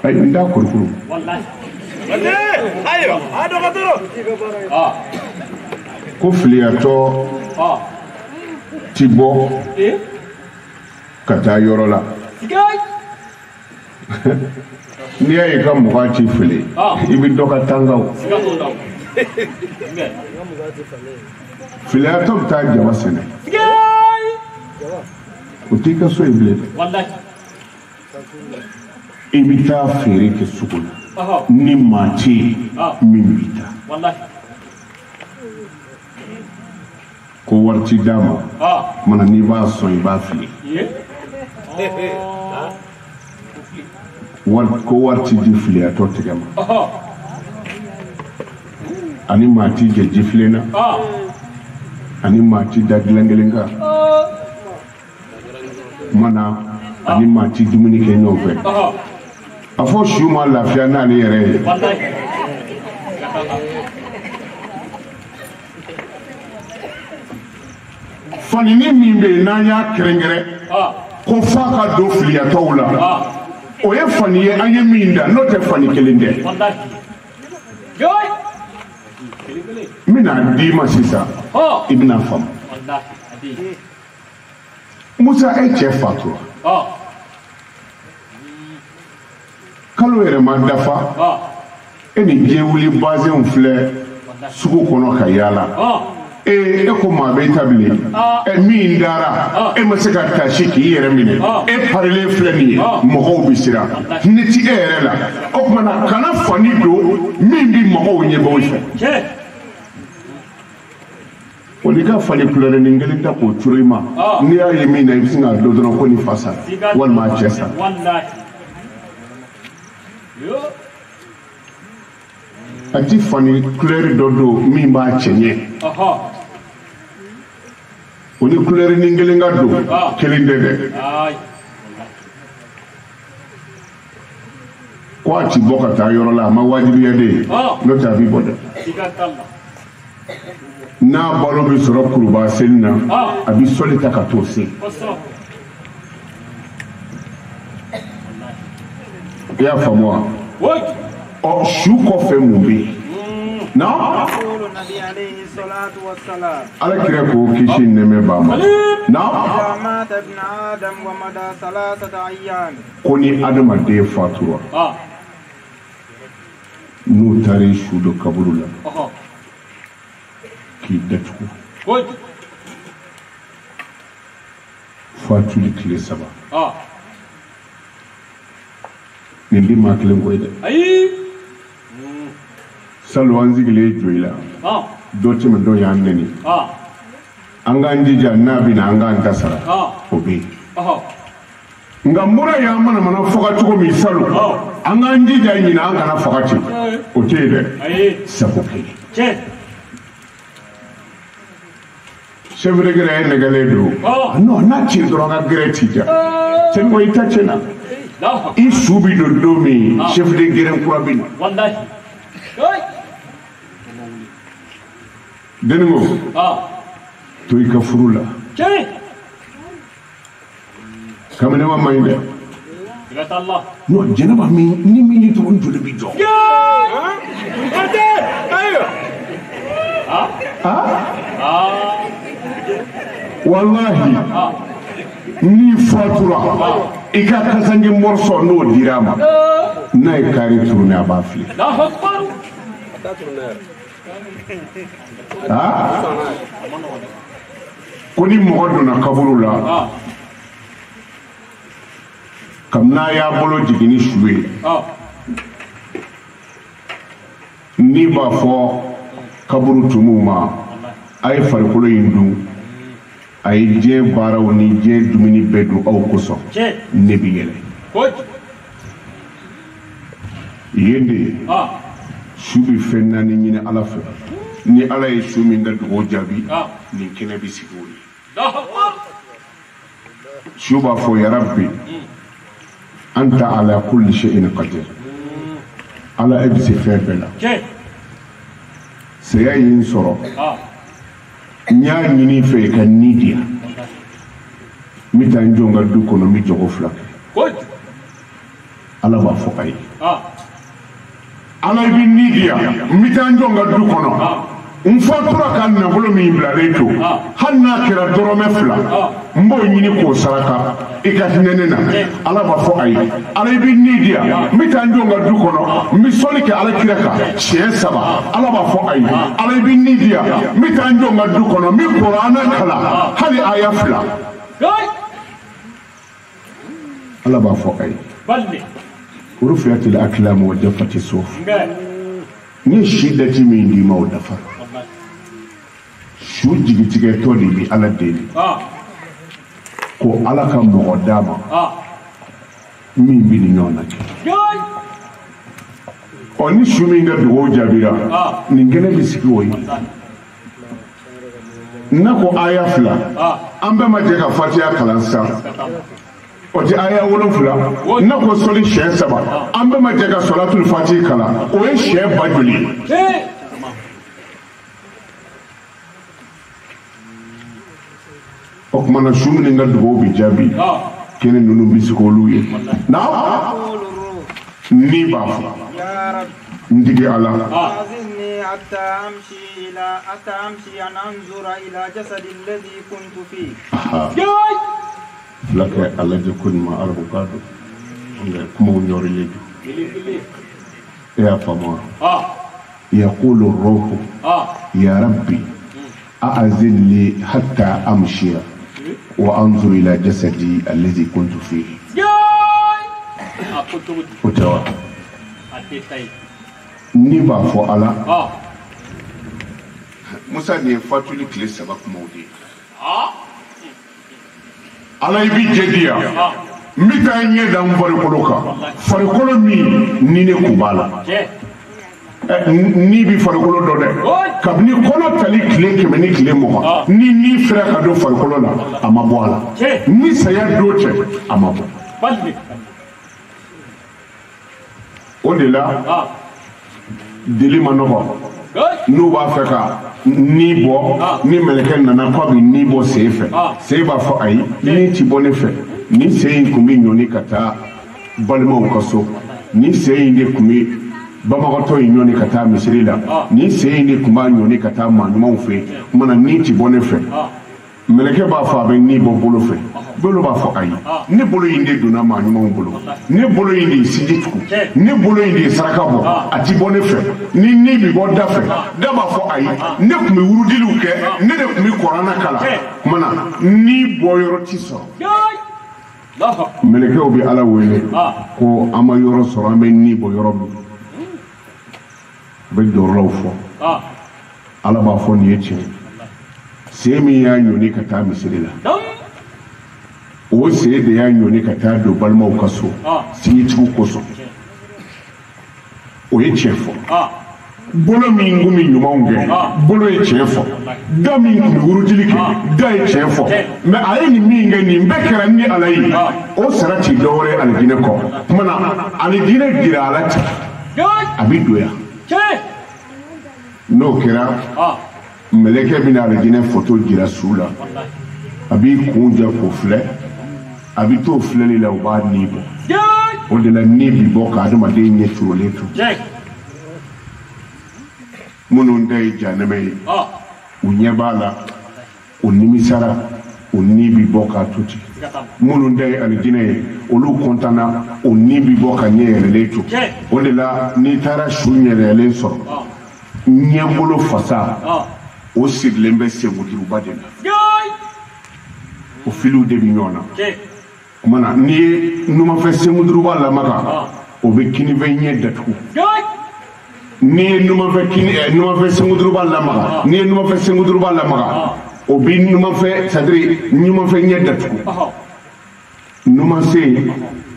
ayi n t'a kurukuru ko filiyatɔ ti bɔ ka taa yɔrɔ la n'i y'a ye ka mɔgɔ ci fili i bɛ dɔ ka tangaw filiyatɔ bɛ taa jaba sɛnɛ o t'i ka so ye bilen i bɛ taa feere kɛ sugu la ni maa tɛ yen min b'i ta ko wari ti d'a ma mana n'i b'a sɔn i b'a fili ko wari ti di filiyatɔ tigɛ ma ani maa ti jɛ jifilen na ani maa ti da dilan kelen kan mana ani maa ti dumuni kɛ ɲɔgɔn fɛ a fɔ su ma lafiya n'ale yɛrɛ ye fanini min bɛ yen n'an y'a kɛrɛnkɛrɛn ko f'a ka don filiyatɔw la o ye fani ye an ye min da n'o tɛ fani kelen tɛ n bɛna d'i ma sisan i bɛna faamu musa e cɛ fatura kalo yɛrɛ ma dafa e ni diɲɛ wuli bazɛnw filɛ sugu kɔnɔ ka yaala e ko maa bɛ ta bilen min dara e ma se ka tasi k'i yɛrɛ minɛ e parilen filɛ nin ye mɔgɔw bɛ siran ne ti e yɛrɛ la o kumana kana fani don min bi mɔgɔw ɲɛbɔ i fɛ o ni ka fani kulɛri ni kelen ta k'o turu i ma n'i y'a ye min na i bɛ sin k'a dɔn dɔrɔn ko nin fa sara walima a cɛ sara a ti fani kulɛri dɔ don min b'a cɛ ɲɛ o ni kulɛri ni kelen ka don kelen tɛ dɛ ko a ti bɔ ka taa yɔrɔ la a ma wajibiya de ye n'o tɛ a b'i bɔ dɛ n'a balo bɛ sɔrɔ kuruba seli na a bɛ sɔli ta ka t'o se i y'a faamu wa ɔ su kɔfɛ mun bɛ yen na ala kira ko kisi nɛmɛ b'a ma na ko ni adamaden fatura n'u taara su dɔ kaburu la k'i datugu fatuli tile 3 nin di maa kelen ko ye dɛ salon an sigilen joli la dɔ tɛmɛ dɔ y'an nɛni an k'an jija n'a bɛna an k'an ta sara o bɛ yen nka mura y'an manamana faga cogo min salon an k'an jija ɲina an kana faga ten o tɛ yen dɛ sago kelen chef de guerre negale do no na ci do ga guerre ci ja sen ko ita cena i subi do domi chef de guerre ko rabin wallahi dengo to ika furula kamene ma mayde Allah no jenaba mi ni mi to on jule bi do wallahi ni fatura ika kasange morso no dirama na kari tourner abafi Allahu akbar koni mogodo na kabulula kamna ya bolo jigini shuwe ni ba fo kaburu tumuma ay farkolo yindu ay je baraw ni je dumini bedu aw koso nebi yele yende shubi fenna ni nyine ala fe ni ala ye shumi nda do jabi ni kene bi siguri shuba fo ya rabbi anta ala kulli shay'in qadir ala ibsi febela saya yin soro nya nyini fe kan nidia mitan jonga du kono mi jogo flak ala ba fo ay ala bi nidia mitan jonga du kono fatura kan na bolo mi blaleto hanna kira dorome fla mbo nyini ko saraka ikatinena ala ba fo ay ala bi nidia mitan jonga du kono mi solike ala kiraka che saba ala ba fo ay ala bi nidia mitan jonga du kono mi qur'ana kala hali aya fla ala ba fo ay balli rufiyatil aklam wa jaffati suf ni shiddati min di mawdafa su jigitige to di bi ala deli ko ala ka mo dama min bi ni nona oni su mi nga do jabira ni ngene bi siki woyi nako aya fla ambe ma je ka fatiha kalansa o ti aya wolo fla nako soli shen saba ambe ma je ka salatul fatiha kala o e she bajuli o kuma na shumni nga do bi jabi kene nunu bi siko luye na ni ba ndigi ala حتى أمشي أن أنظر إلى جسد الذي كنت فيه. لك الذي كن ما أربك كم يوري يا فما يقول الروح يا ربي أأذن لي حتى أمشي وأنظر إلى جسدي الذي كنت فيه. وتوا ni ba fo ala musa ni fatuli kile saba kuma odi ala ibi jediya mita nye da farikolo mi ni ne kubala ni bi farikolo do de kabni kono tali kile keme ni kile mo ni fera ka do farikolo la amabo ala ni saya do che amabo odela deli manoba n'u b'a fɛ ka ni bɔ ni mɛlɛkɛ nana k'a bɛ ni bɔ sen fɛ sen b'a fɔ ayi ni ti bɔ ne fɛ ni sen in kun bɛ ɲɔni ka taa balimaw ka so ni sen in de kun bɛ bamakɔtɔ in ɲɔni ka taa misiri la ni sen in de kun b'a ɲɔni ka taa maa ɲumanw fɛ kumana ni ti bɔ ne fɛ mɛlɛkɛ b'a fɔ a bɛ ni bɔ bolo fɛ bolo b'a fɔ ayi ne bolo in de donna maa ɲumanw bolo ne bolo in de ye siji tugu ne bolo in de ye saraka bɔ a ti bɔ ne fɛ ni bi bɔ da fɛ da b'a fɔ ayi ne kun bɛ wurudiliw kɛ ne de kun bɛ kɔrana kala kumana ni bɔ yɔrɔ ti sɔrɔ mɛlɛkɛw bɛ ala wele ko an ma yɔrɔ sɔrɔ an bɛ ni bɔ yɔrɔ min bɛ jɔyɔrɔw fɔ ala b'a fɔ nin ye tiɲɛ se min y'a ɲɔni ka taa misiri la o se de y'a ɲɔni ka taa don balimaw ka so sigitigiw kosɔn o ye tiɲɛ fɔ bolo min gumi ɲumanw kɛ bolo ye tiɲɛ fɔ da min kun bɛ wurudili kɛ da ye tiɲɛ fɔ mɛ a ye nin min kɛ nin bɛɛ kɛra ni ala ye o sara ti dɔwɛrɛ alijinɛ kɔ kumana alijinɛ dira ala ten a bi don yan n'o kɛra mɛlɛkɛ bɛna alijinɛ foto jira su la a b'i kun jɛ k'o filɛ a bɛ t'o filɛli la o b'a ni bɔ o de la ni bi bɔ ka adamaden ɲɛ curolen to minnu da ye janɛmɛ ye u ɲɛ b'a la o nimisara o ni bi bɔ k'a to ten minnu da ye alijinɛ ye olu kɔntanna o ni bi bɔ ka ɲɛ yɛlɛlen to o de la n'i taara su ɲɛlɛlen sɔrɔ ɲɛbolo fasa o sirilen bɛ segujuruba de la o filiw de bɛ ɲɔgɔn na o kumana n'i ye numafɛ segujuruba lamaga o bɛ kinifɛn ɲɛ datugu n'i ye numafɛ segujuruba lamaga n'i ye numafɛ segujuruba lamaga o bɛ numafɛ c'est-à-dire ɲumanfɛ ɲɛ datugu numanse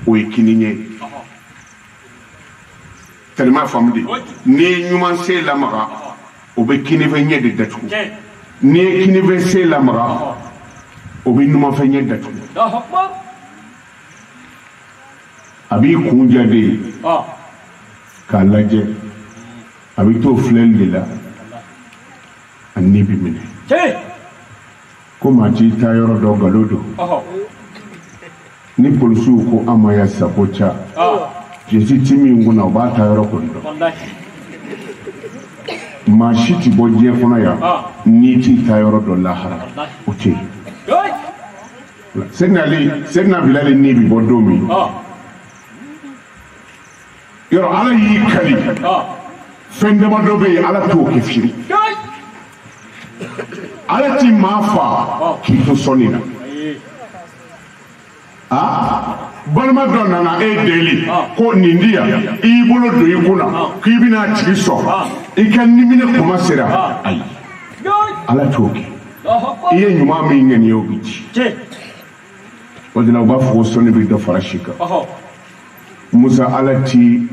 o ye kini ɲɛ ye tellement faamu de n'i ye ɲumanse lamaga o bɛ kinifɛn ɲɛ de datugu n'i ye kinifɛn se lamaga o bɛ numanfɛ ɲɛ datugu a b'i kun ja de k'a lajɛ a bɛ t'o filɛli de la a ni bi minɛ ko maa t'i taa yɔrɔ dɔ nkalon don ni polisiw ko an ma ya sago ca jesi ti min kunna o b'a taa yɔrɔ kɔni dɔn maa si ti bɔ diɲɛ kɔnɔ yan n'i t'i taa yɔrɔ dɔ lahara o tɛ yen sɛdina bilali ni bi bɔ don min yɔrɔ ala y'i kali fɛn damadɔ bɛ yen ala t'o kɛ fiyewu ala ti maa fa k'i to sɔnni na balima dɔ nana e deli ko nin di yan i y'i bolo don i kunna k'i bɛna tigi sɔn i ka nimini kuma sera ayi ala t'o kɛ i ye ɲuman min ŋaniya o bɛ ci o de la u b'a fɔ ko sɔnni bɛ dɔ fara si kan musa ala ti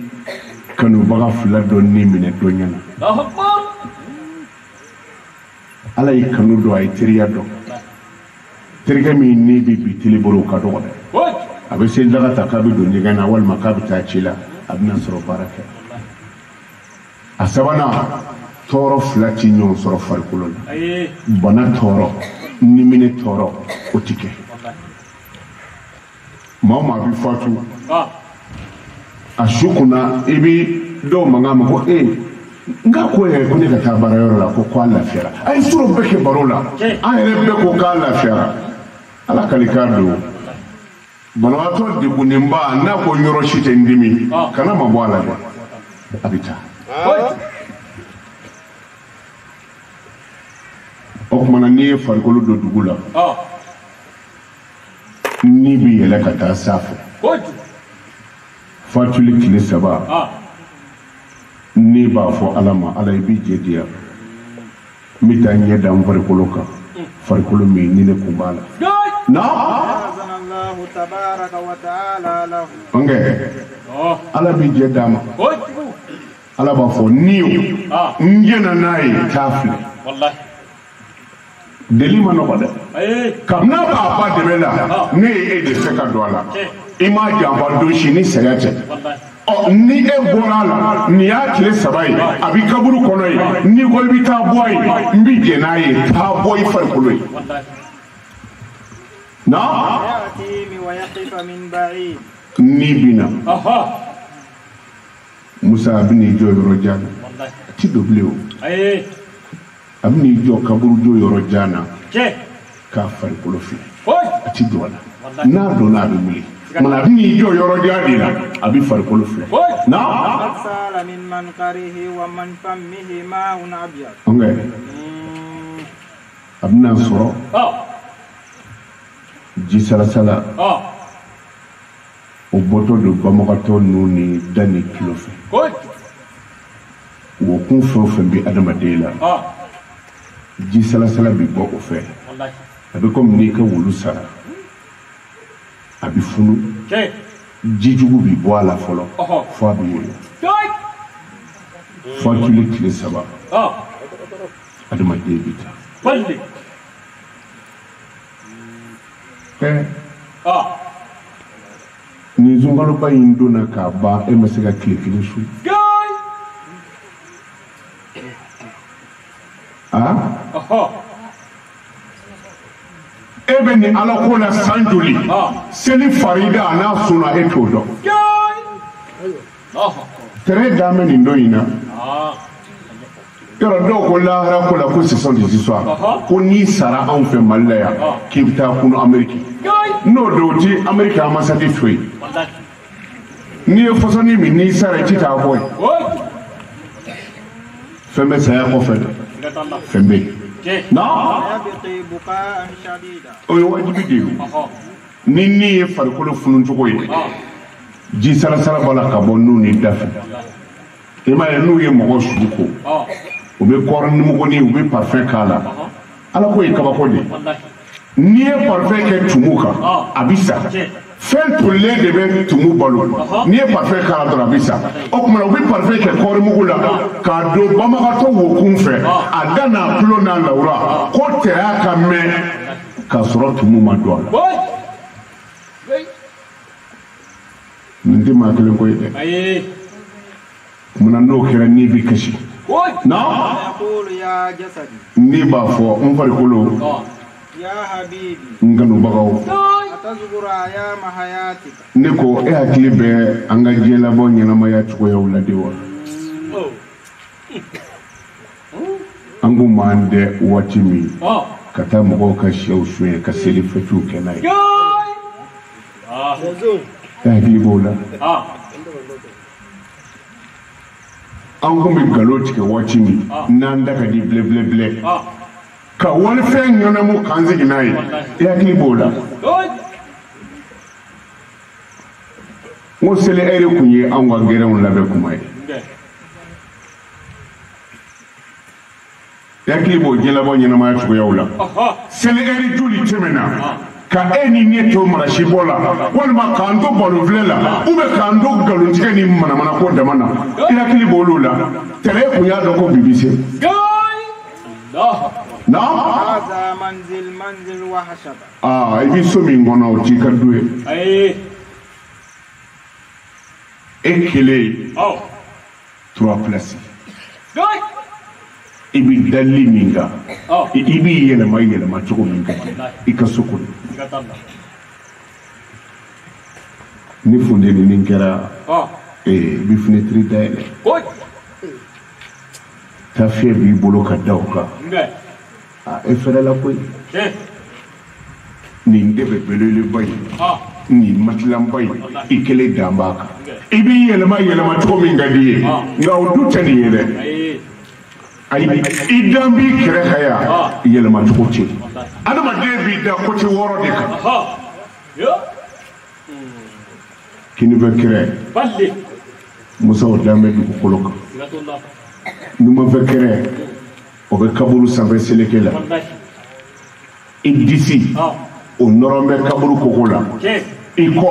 kanubaga fila dɔ ni minɛ dɔ ɲɛna ala y'i kanu dɔn a ye teriya dɔn terikɛ min ni bɛ bi tele bolo ka dɔgɔ dɛ a bɛ se daga ta k'a bɛ don ɲɛgɛn na walima k'a bɛ taa ci la a bɛna sɔrɔ baara kɛ a sabanan tɔɔrɔ fila ti ɲɔgɔn sɔrɔ farikolo la bana tɔɔrɔ nimini tɔɔrɔ o ti kɛ maa o maa bɛ fatu a su kunna i bɛ dɔw mankan ma ko n ka ko yɛrɛ ko ne ka taa baarayɔrɔ la ko a lafiyara a ye sɔrɔ bɛɛ kɛ baro la an yɛrɛ bɛɛ ko k'a lafiyara ala kali k'a don banabaatɔ degunnenba n'a ko yɔrɔ si tɛ n dimi kana ma bɔ a la dɛ a bɛ taa o kumana n'i ye farikolo don dugu la n'i bɛ yɛlɛ ka taa sanfɛ fatuli tile 3 n'i b'a fɔ ala ma ala i b'i jɛ diya n bɛ taa ɲɛ da n farikolo kan farikolo min ni ne kun b'a la ala b'i jɛ d'a ma ala b'a fɔ ni n jɛna n'a ye k'a filɛ deli ma nɔgɔ dɛ kabini a b'a ba dɛmɛ la ne ye e de fɛ ka don a la i m'a janfa don si ni sɛgɛn tɛ ni e bɔra a la nin y'a tile 3 ye a b'i kaburu kɔnɔ ye n'i ko i bɛ taa bɔ yen n bɛ jɛ n'a ye taa bɔ i farikolo ye n'i bɛna musa a bɛ n'i jɔ yɔrɔ jan na a ti don bilen o a bɛ n'i jɔ kaburu jɔ yɔrɔ jan na k'a farikolo filɛ a ti don a la n'a donna a bɛ wuli mana a bɛ n'i jɔ yɔrɔ jan de la a bɛ farikolo filɛ a bɛna sɔrɔ ji salasala o bɔtɔ don banbagatɔ ninnu ni da ni kilo fɛ wo kun fɛn o fɛn bɛ adamaden la ji salasala bɛ bɔ o fɛ a bɛ komi n'i ka wulu sara a bɛ funu ji jugu bɛ bɔ a la fɔlɔ fo a bɛ woyo fatuli tile 3 adamaden bi taa ni zungaloba in donna k'a ban e ma se ka tile 1 su e bɛ ni ala ko la san joli seli farida n'a sunna e t'o dɔn tere damɛ nin dɔ in na yɔrɔ dɔw ko lahara ko la ko ce sont des histoires ko n'i sara anw fɛ Mali la yan k'i bɛ taa kunu Amérique n'o don o ti Amérique ambassade to yen n'i ye fɔsɔnni min n'i sara i ti taa bɔ yen fɛn bɛ saya kɔfɛ dɛ fɛn bɛ yen non o ye wajibi de ye ni n'i ye farikolo funun cogo ye ji salasala b'a la ka bɔ n'u ni da fɛ i m'a ye n'u ye mɔgɔ sugu ko u bɛ kɔrɔ nimɔgɔnin u bɛ parfum k'a la ala ko ye kabako de n'i ye parfum kɛ tumu kan a bɛ sa fɛn tolilen de bɛ tumu balo n'i ye parfum k'a la dɔrɔn a bɛ sa o tuma u bɛ parfum kɛ kɔɔri mugu la k'a don banbagatɔ wokun fɛ a da n'a tulo n'a lawura ko tɛrɛ ka mɛn k'a sɔrɔ tumu ma don a la nin tɛ maa kelen ko ye dɛ munna n'o kɛra n'i bɛ kasi non n'i b'a fɔ n farikolo n kanubagaw ne ko e hakili bɛ an ka diɲɛ labɔ ɲɛnamaya cogoyaw la de wa an ko m'an dɛ waati min ka taa mɔgɔw ka sɛw sonya ka seli fɛtiw kɛ n'a ye e hakili b'o la an kun bɛ nkalon tigɛ waati min n'an da ka di bilɛbilɛbilɛ ka walifɛn ɲɛnamu k'an sigi n'a ye e hakili b'o la n ko seli ɛri kun ye anw ka gɛrɛnw labɛn kuma ye e hakili b'o diɲɛlabɔ ɲɛnamaya cogoyaw la seli ɛri joli tɛmɛna ka e ni ne to marasibɔ la walima k'an to balofilɛ la k'an to nkalontigɛ ni manamana ko dama na i hakili b'olu la tɛrɛ kun y'a dɔn ko bibi se non i bɛ so min kɔnɔ o t'i ka du ye e kelen 3 places i bɛ dali min kan i b'i yɛlɛma cogo min kan i ka so kɔnɔ ni funteni nin kɛra i bɛ fenêtre dayɛlɛ ta fiɲɛ b'i bolo ka da o kan e fɛrɛla koyi nin de bɛ belebeleba ye nin matilanba ye i kelen dan b'a kan i b'i yɛlɛma cogo min ka di ye nka o du tɛ nin ye dɛ ayi i dan b'i kɛrɛ kan yan yɛlɛma cogo tɛ adamaden b'i da côté 6 de kan kini bɛ kɛrɛ musaw dan bɛ dugukolo kan numan bɛ kɛrɛ o bɛ kaburu sanfɛ seleke la i disi o nɔrɔ bɛ kaburu koko la i kɔ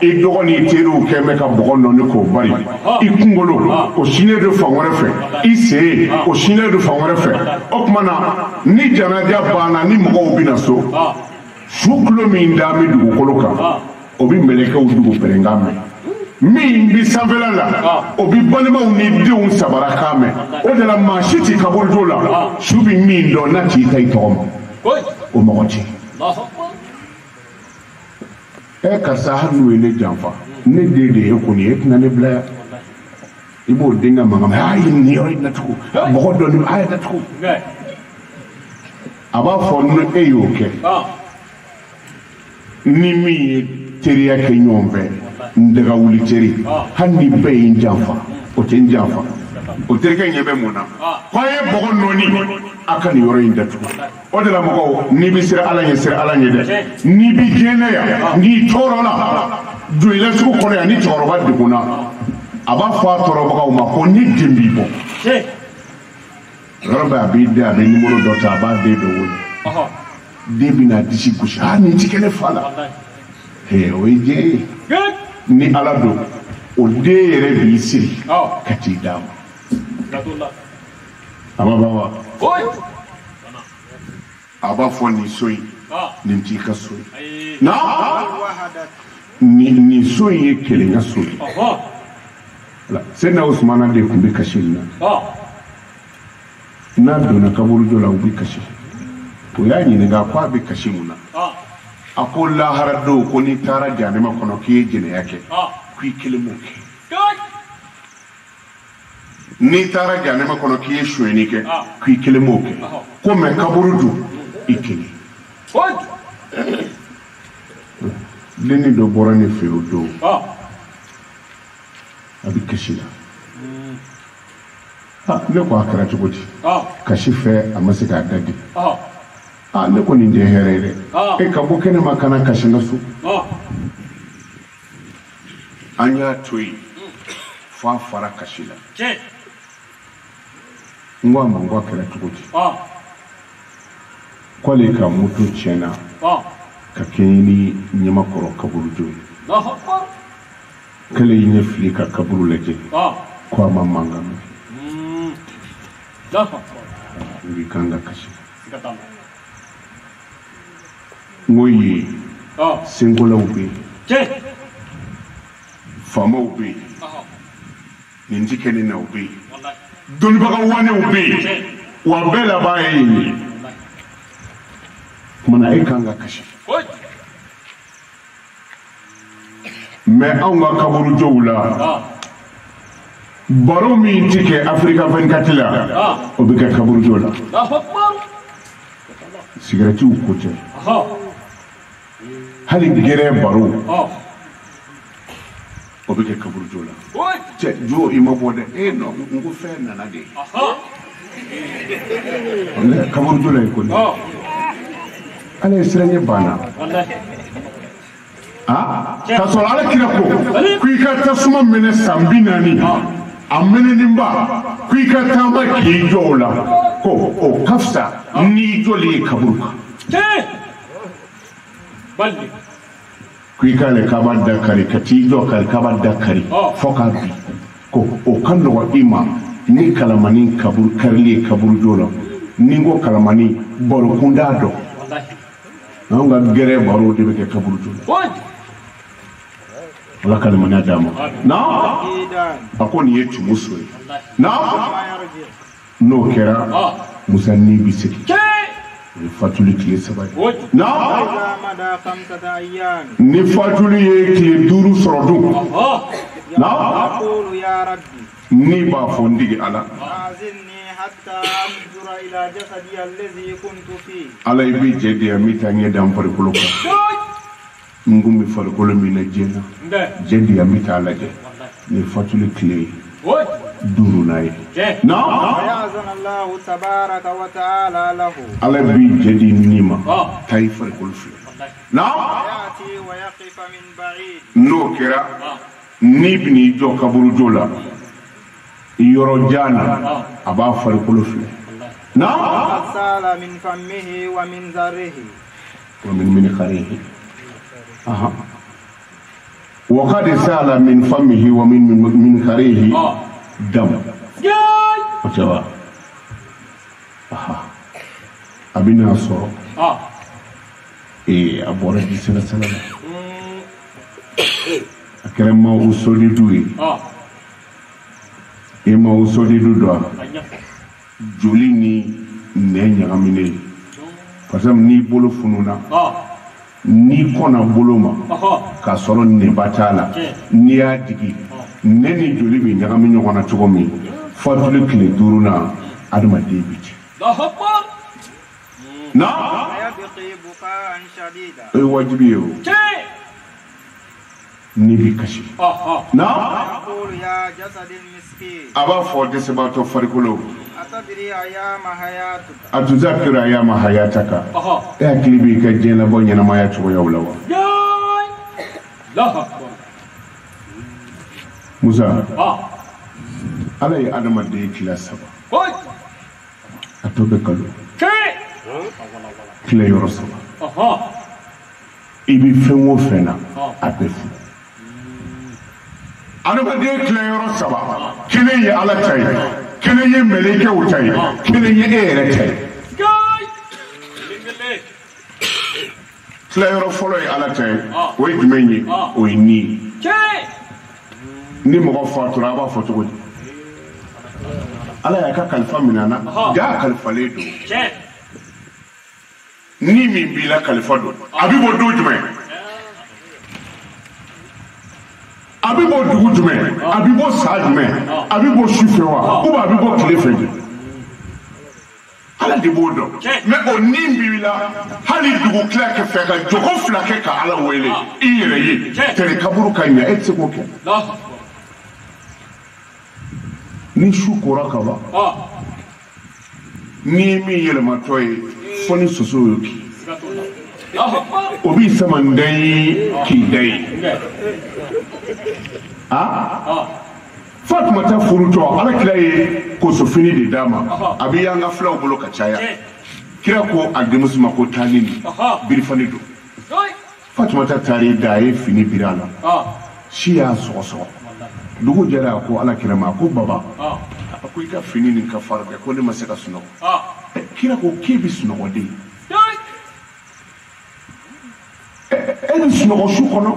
i dɔgɔnin i teriw kɛ bɛ ka bɔgɔ nɔni k'o bari i kunkolo o sinnen don fan wɛrɛ fɛ i sen o sinnen don fan wɛrɛ fɛ o tuma na ni janaja banna ni mɔgɔw bɛ na so su kulo min da bɛ dugukolo kan o bɛ mɛlɛkɛw dugu pɛrɛnkan mɛn min bi sanfɛla la o bi balimaw ni denw sabara kan mɛn o de la maa si t'i kaburu jo la su bi min dɔn n'a t'i ta i tɔgɔ ma o mɔgɔ tɛ karisa hali n'u ye ne janfa ne den de ye kɔni e tɛna ne bila yan i b'o den ka mankan mɛn a ye nin yɔrɔ in datugu mɔgɔ dɔ nin a ye datugu a b'a fɔ ni e y'o kɛ ni min ye teriya kɛ ɲɔgɔn fɛ n daga wuli teri hali ni bɛɛ ye n janfa o tɛ n janfa o terikɛ ɲɛ bɛ mun na ko a ye bɔgɔ nɔɔni a ka nin yɔrɔ in datugu o de la mɔgɔw n'i bɛ siran ala ɲɛ siran ala ɲɛ dɛ n'i bɛ diɲɛ yan n'i tɔɔrɔ la joyila sugu kɔnɔ yan ni cɛkɔrɔba degunna a b'a fɔ a tɔɔrɔbagaw ma ko ni den b'i bɔ yɔrɔ bɛ a b'i den a bɛ nimoro dɔ ta a b'a den dɔ wele den bɛ n'a disi gosi nin ti kɛ ne fa la o ye diɲɛ ye ni ala don o den yɛrɛ b'i siri ka t'i d'a ma ama bawa aba fo ni soyi ni ti ka soyi na ni soyi ye kelen ka soyi c'est na Ousmane de kumbi kashina na dona kaburu jola ubi kashi to ya ni ga kwa bi kashi muna ako la harado ko ni tara jane ma kono ki jine yake ku kilimo ke ni tara jane ma kono ki shweni ke ku kilimo ke ko me kaburu du ikini leni do borani fero do abi kashi ne ko akara cogoji kashi fɛ a ma se k'a dadi ne ko nin tɛ hɛrɛ ye dɛ e ka bɔ kɛnɛ ma kana kasi n ka so an y'a to yen fo a fara kasi la n ko a ma n ko a kɛra cogoji k'ale ka moto tiɲɛna ka kɛɲɛ ni ɲamakɔrɔ kaburu jo ye k'ale y'i ɲɛ fili ka kaburu lajɛ ko a ma mankan mɛn uri kanga kashi ngoyi singola ube fama ube ninjikeni na ube dunibaga wane ube wa bela baye yini mana kanga kashi me aunga kaburu jowla baro min tike Afrika 24 la o be ka kaburu jola cigarette u kote hali gere baro o be ka kaburu jola che jo ima bode no ngo fe nana de kaburu jola ko ni ale siranye bana ka so ala kira ko ku ka tasuma mene sambinani amene nimba kuika tamba kijola ko o kafsa ni joli kaburuka balli kuika le kabadda kari katijo kal kabadda kari foka bi ko o kando wa ima ni kalamani kabur karli kabur jola ningo kalamani borkunda do wallahi nga gere baro de be kabur jola wala kalimani adama na akoni yetu muswe na no kera musanni bisiki ni fatuli kile sabay na ni fatuli ye kile duru sorodu na aqulu ya rabbi ni ba fondige ala azinni hatta anzura ila jasadi allazi kuntu fi ala ibi jedi amita ngedam par kuluka ngumi farikolo mina jena jendi ya mita laje ni fatuli kile duru nayi na yazana Allah tabaraka wa taala lahu ala bi jendi nima tay farikolo fi na yati wa yaqifa min ba'id no kira ni bini jo kaburu jola yoro jana aba farikolo fi na sala min fammihi wa min zarihi wa min kharihi وقد سال من فمه ومن خريه دم أجوا أبينا صور أبو رجل سنة سنة أكرم ما وصل دوي ما وصل دوا جوليني نيني أميني فسام ني بولو فنونا ni kona boloma ka soro ne batala ni ya digi ne ni joli bi nyagami nyogona cogo mi fatule kile duruna adama debiti na yabqi bukaan shadida ay wajibi yo ni bi kashi na yaqulu ya jasadil miskin aba fo de sebato farikulo atadri ayama hayatuka atuzakira ayama hayataka ya klibi ka jena bonya na maya chugo ya ulawa la Musa ala ya adama de kila saba atobe kalu kila yoro saba ibi fenwo fena apefu adama de kila yoro saba kile ya ala tayi kelen ye mɛlɛkɛw ta ye kelen ye e yɛrɛ ta ye tilayɔrɔ fɔlɔ ye ala ta ye o ye jumɛn ye o ye ni ni mɔgɔ fatura a b'a fɔ cogo di ala y'a ka kalifa minɛ na jaa kalifalen don ni min b'i la kalifa don a bɛ bɔ don jumɛn a bɛ bɔ dugu jumɛn a bɛ bɔ sa jumɛn a bɛ bɔ su fɛ wa ou bien a bɛ bɔ tile fɛ de ala de b'o dɔn mais o ni b'i la hali dugu tila kɛ fɛ ka jogo fila kɛ ka ala wele i yɛrɛ ye tere kaburu ka ɲɛ e tɛ se k'o kɛ ni su kora ka ban ni ye min yɛlɛmatɔ ye fɔ ni soso y'o k'i o b'i sama n da ye k'i da ye Fatumata furutɔ ala kira ye kosofini de d'a ma a bɛ y'an ka filaw bolo ka caya kira ko a denmuso ma ko taali ni birifani don Fatumata taari da a ye fini biri a la si y'a sɔgɔsɔgɔ dugu jɛra a ko ala kira ma a ko baba a ko i ka fini nin ka fara kɛ ko ne ma se ka sunɔgɔ kira ko k'e bɛ sunɔgɔ de e bɛ sunɔgɔ su kɔnɔ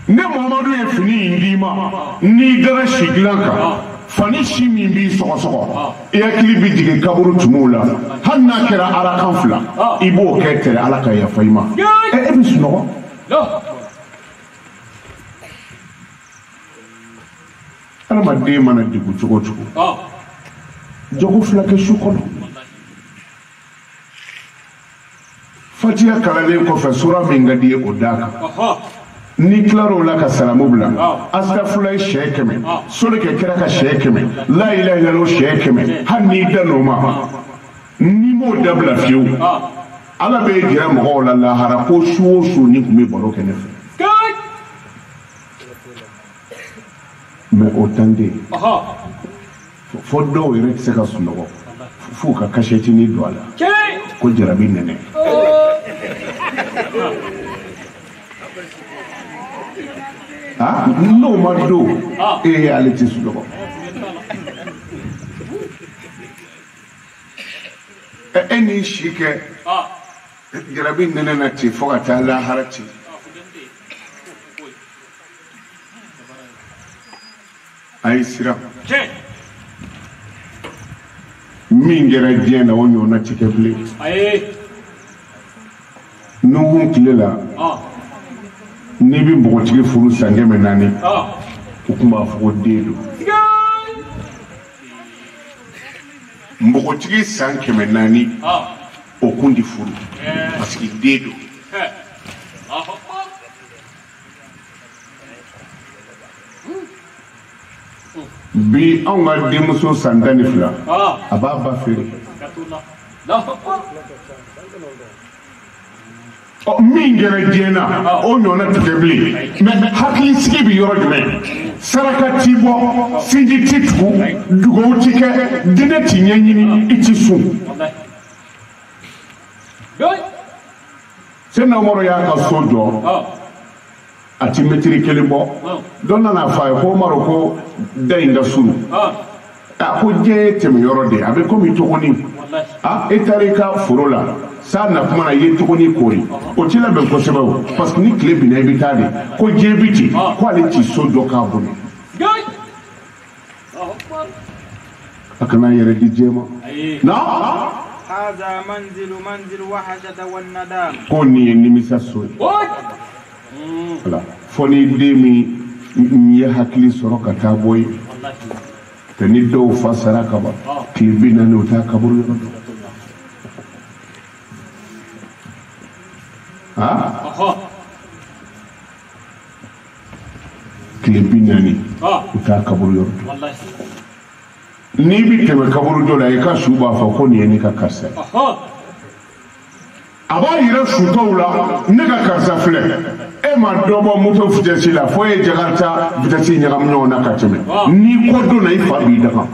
ne Muhamadu ye fini in d'i ma n'i dara si dilan kan fani si min b'i sɔgɔsɔgɔ i hakili bɛ jigin kaburu tumuw la hali n'a kɛra arakan fila i b'o kɛ tere ala ka yafa i ma e bɛ sunɔgɔ adamaden mana degun cogo o cogo jogo fila kɛ su kɔnɔ fatiha kalalen kɔfɛ sura min ka di ye o d'a kan ni tilar'o la ka salamu bila astafurulayi siɲɛ 100 soli kɛ kira ka siɲɛ 100 la ilaha illallah siɲɛ 100 hali n'i da n'o ma n'i m'o dabila fiyewu ala bɛ jira mɔgɔw la lahara ko su o su ni tun bɛ baro kɛ ne fɛ mais o tan tɛ yen fo dɔw yɛrɛ tɛ se ka sunɔgɔ f'u ka kasɛtini don a la ko jarabi nɛnɛ n'o ma don ale tɛ sunɔgɔ e n'i si kɛ jarabi nɛnɛ na ten fo ka taa lahara ten a ye siran min kɛra diɲɛ na o ɲɔgɔnna tɛ kɛ bilen nuhun tile la n'i bɛ npogotigi furu san 400 o tun b'a fɔ ko den don npogotigi san 400 o kun tɛ furu parce que den don bi anw ka denmuso san 12 a b'a ba feere min kɛra diɲɛ na o ɲɔgɔnna tɛ kɛ bilen mais hakilisigi bɛ yɔrɔ jumɛn saraka t'i bɔ sinji t'i tugu dugawu t'i kɛ diinɛ t'i ɲɛɲini i t'i sun Seydina Umaru y'a ka so jɔ a ti mɛtiri 1 bɔ dɔ nana f'a ye ko Umaru ko da in ka surun a ko diɲɛ ye tɛmɛyɔrɔ de a bɛ komi togoni e taara i ka foro la saa na kuma na i ye togoni kori o t'i labɛn kosɛbɛ o parce que ni tile binna i bɛ taa de ko diɲɛ bi ten ko ale ti so jɔ k'a bolo a kana yɛrɛ di diɲɛ ma na ko nin ye nimisa so ye voilà fo ni den min ye hakili sɔrɔ ka taa bɔ ye te ni dɔw fa sara ka ban tile 40 o t'a kaburu yɔrɔ dɔn tile 40 o t'a kaburu yɔrɔ dɔn n'i bɛ tɛmɛ kaburu dɔ la i ka su b'a fɔ ko nin ye ne ka karisa ye a b'a yɛrɛ sutɔw la ne ka karisa filɛ e ma dɔ bɔ moto vitesse la fo ye jakarta vitesse ɲagami ɲɔgɔn na ka tɛmɛ n'i kɔ donna i fa b'i dafa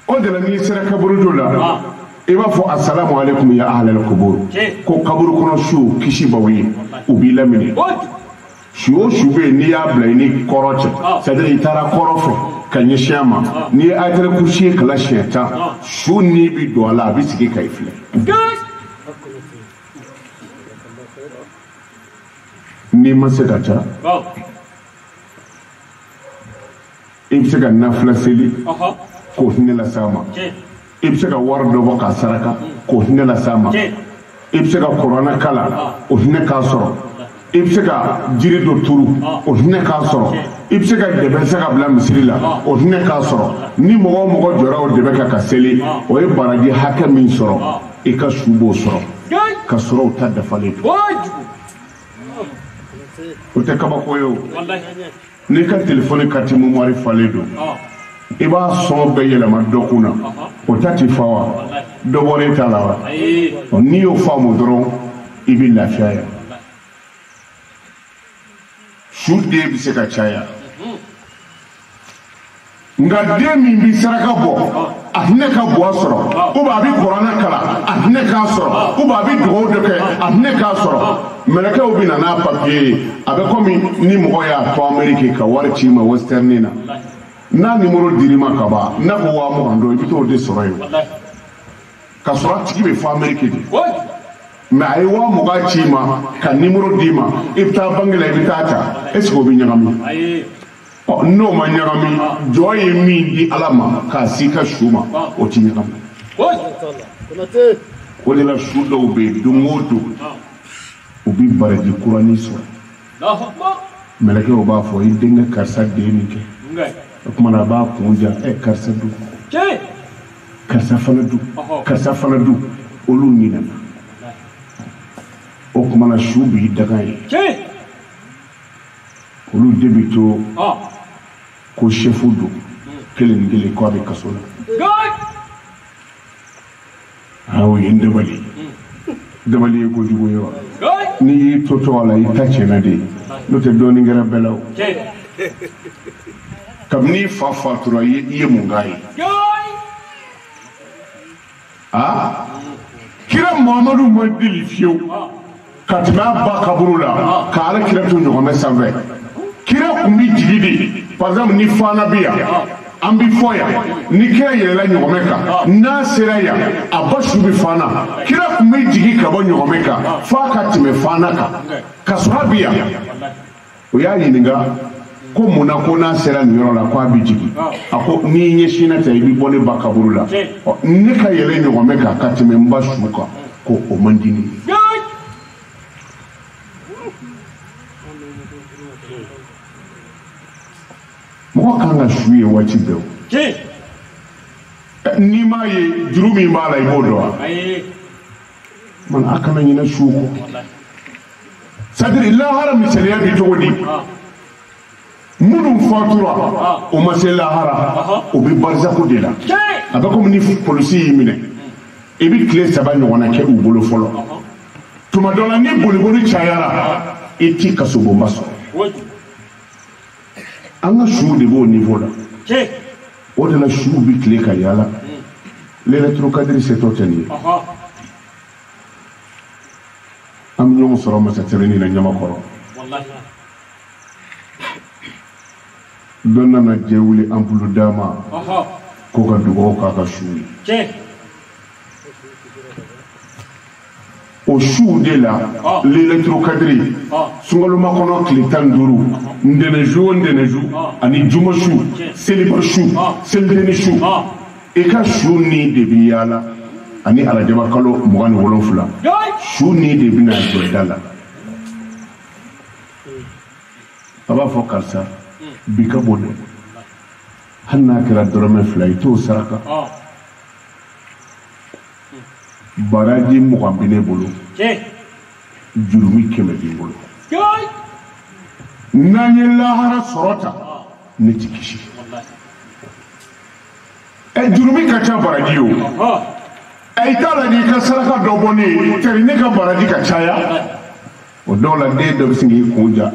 o de la n'i sera kaburu dɔ la i b'a fɔ assalamu alaikum ya ahlal qubur ko kaburu kɔnɔ su kisi b'aw ye u b'i lamini su o su bɛ yen n'i y'a bila i ni kɔrɔ cɛ c'est à dire i taara kɔrɔ fɛ ka ɲɛsin a ma n'i ye ayatul kursi ye kala siɲɛ 10 su n'i bi don a la a bɛ sigi ka i filɛ n'i ma se ka ca i bɛ se ka nafila seli k'o hinɛ lase a ma i bɛ se ka wari dɔ bɔ k'a saraka k'o hinɛ lase a ma i bɛ se ka kuranɛ kala o hinɛ k'a sɔrɔ i bɛ se ka jiri dɔ turu o hinɛ k'a sɔrɔ i bɛ se ka dɛbɛ se ka bila misiri la o hinɛ k'a sɔrɔ ni mɔgɔ o mɔgɔ jɔra o dɛbɛ kan ka seli o ye baraji hakɛ min sɔrɔ i ka su b'o sɔrɔ ka sɔrɔ o ta dafalen don o tɛ kabako ye o n'i ka telefɔni kati memori falen don i b'a sɔn bɛɛ yɛlɛma dɔ kun na o ta ti fa wa dɔ bɔlen t'a la wa n'i y'o faamu dɔrɔn i bɛ lafiya yan su den bɛ se ka caya nka den min bɛ saraka bɔ a hinɛ ka bɔ a sɔrɔ ou bien a bɛ kuranɛ kala a hinɛ k'a sɔrɔ ou bien a bɛ dugawu dɔ kɛ a hinɛ k'a sɔrɔ mɛlɛkɛw bɛ na n'a papiye ye a bɛ komi ni mɔgɔ y'a to Amérique ka wari ci ma Western na n'a numéro dir'i ma ka ban n'a ko 20,000 don i bɛ t'o de sɔrɔ yen ka sɔrɔ a tigi bɛ fɔ Amérique de mais a ye 20,000 ci ma ka numéro d'i ma i bɛ taa banque la i bɛ taa ta est-ce que o bɛ ɲagami n'o ma ɲagami jɔ ye min di Ala ma k'a si ka su ma o ti ɲagami o de la su dɔw bɛ yen don o don u bɛ baraji kurani sɔrɔ mɛlɛkɛw b'a fɔ i denkɛ karisa den min kɛ o kumana a b'a kun ja karisa dun karisa fana dun karisa fana dun olu ɲinɛna o kumana su b'i daga ye olu de bɛ to ko chɛfu don kelen ni kelen k'a bɛ kaso la o ye n dabali dabali ye kojugu ye wa n'i y'i to to a la i ta tiɲɛna de n'o tɛ dɔɔnin kɛra bɛɛ la o kabini fa fatura i ye mun k'a ye kira Muhamadu ma deli fiyewu ka tɛmɛ a ba kaburu la ka ala kira to ɲɔgɔnmɛ sanfɛ kira kun bɛ jigi de par exemple ni fana bɛ yan an bɛ fɔ yan ni kira yɛlɛla ɲɔgɔnmɛ kan n'a sera yan a ba su bɛ fana kira kun bɛ jigi ka bɔ ɲɔgɔnmɛ kan f'a ka tɛmɛ fana kan ka sɔrɔ a bɛ yan o y'a ɲininka ko mun na ko n'a sera nin yɔrɔ la ko a bɛ jigi a ko n'i ɲɛsinna ta i bɛ bɔ ne ba kaburu la ne ka yɛlɛ ɲɔgɔnmɛ kan ka tɛmɛ n ba su kan ko o man di ne ye. Mɔgɔ kan ka su ye waati bɛɛ o n'i m'a ye juru min b'a la i b'o dɔn wa mana a kana ɲinɛ su kɔ c'est à dire lahara misaliya bɛ cogo di minnu fatura o ma se lahara o bɛ barzakhu de la a bɛ komi ni polisi y'i minɛ i bɛ tile 3 ɲɔgɔnna kɛ u bolo fɔlɔ tuma dɔ la ni boliboli cayara i t'i kasobonba sɔrɔ an ka su de b'o niveau la o de la su bɛ tile ka yaala Laylatul Qadr setɔ tɛ nin ye an bɛ ɲɔgɔn sɔrɔ masatɛrɛni na Ɲamakɔrɔ dɔ nana jɛ wuli an bolo d'a ma ko ka dugawu k'a ka su ye o su de la Laylatul Qadr sungaloma kɔnɔ tile 15 ntɛnɛnsu o ntɛnɛnsu ani juma su seliba su selideni su i ka su ni de bɛ yaala ani arajaba kalo 27 su ni de bɛna jɔ da la a b'a fɔ karisa bi ka bɔ dɛ hali n'a kɛra dɔrɔmɛ 2 i t'o saraka baraji 20 bɛ ne bolo jurumi 100 bɛ n bolo n'an ye lahara sɔrɔ ta ne ti kisi jurumi ka ca baraji o i t'a la n'i ka saraka dɔ bɔ ne ye tari ne ka baraji ka caya o dɔw la den dɔ bɛ sin k'i kun ja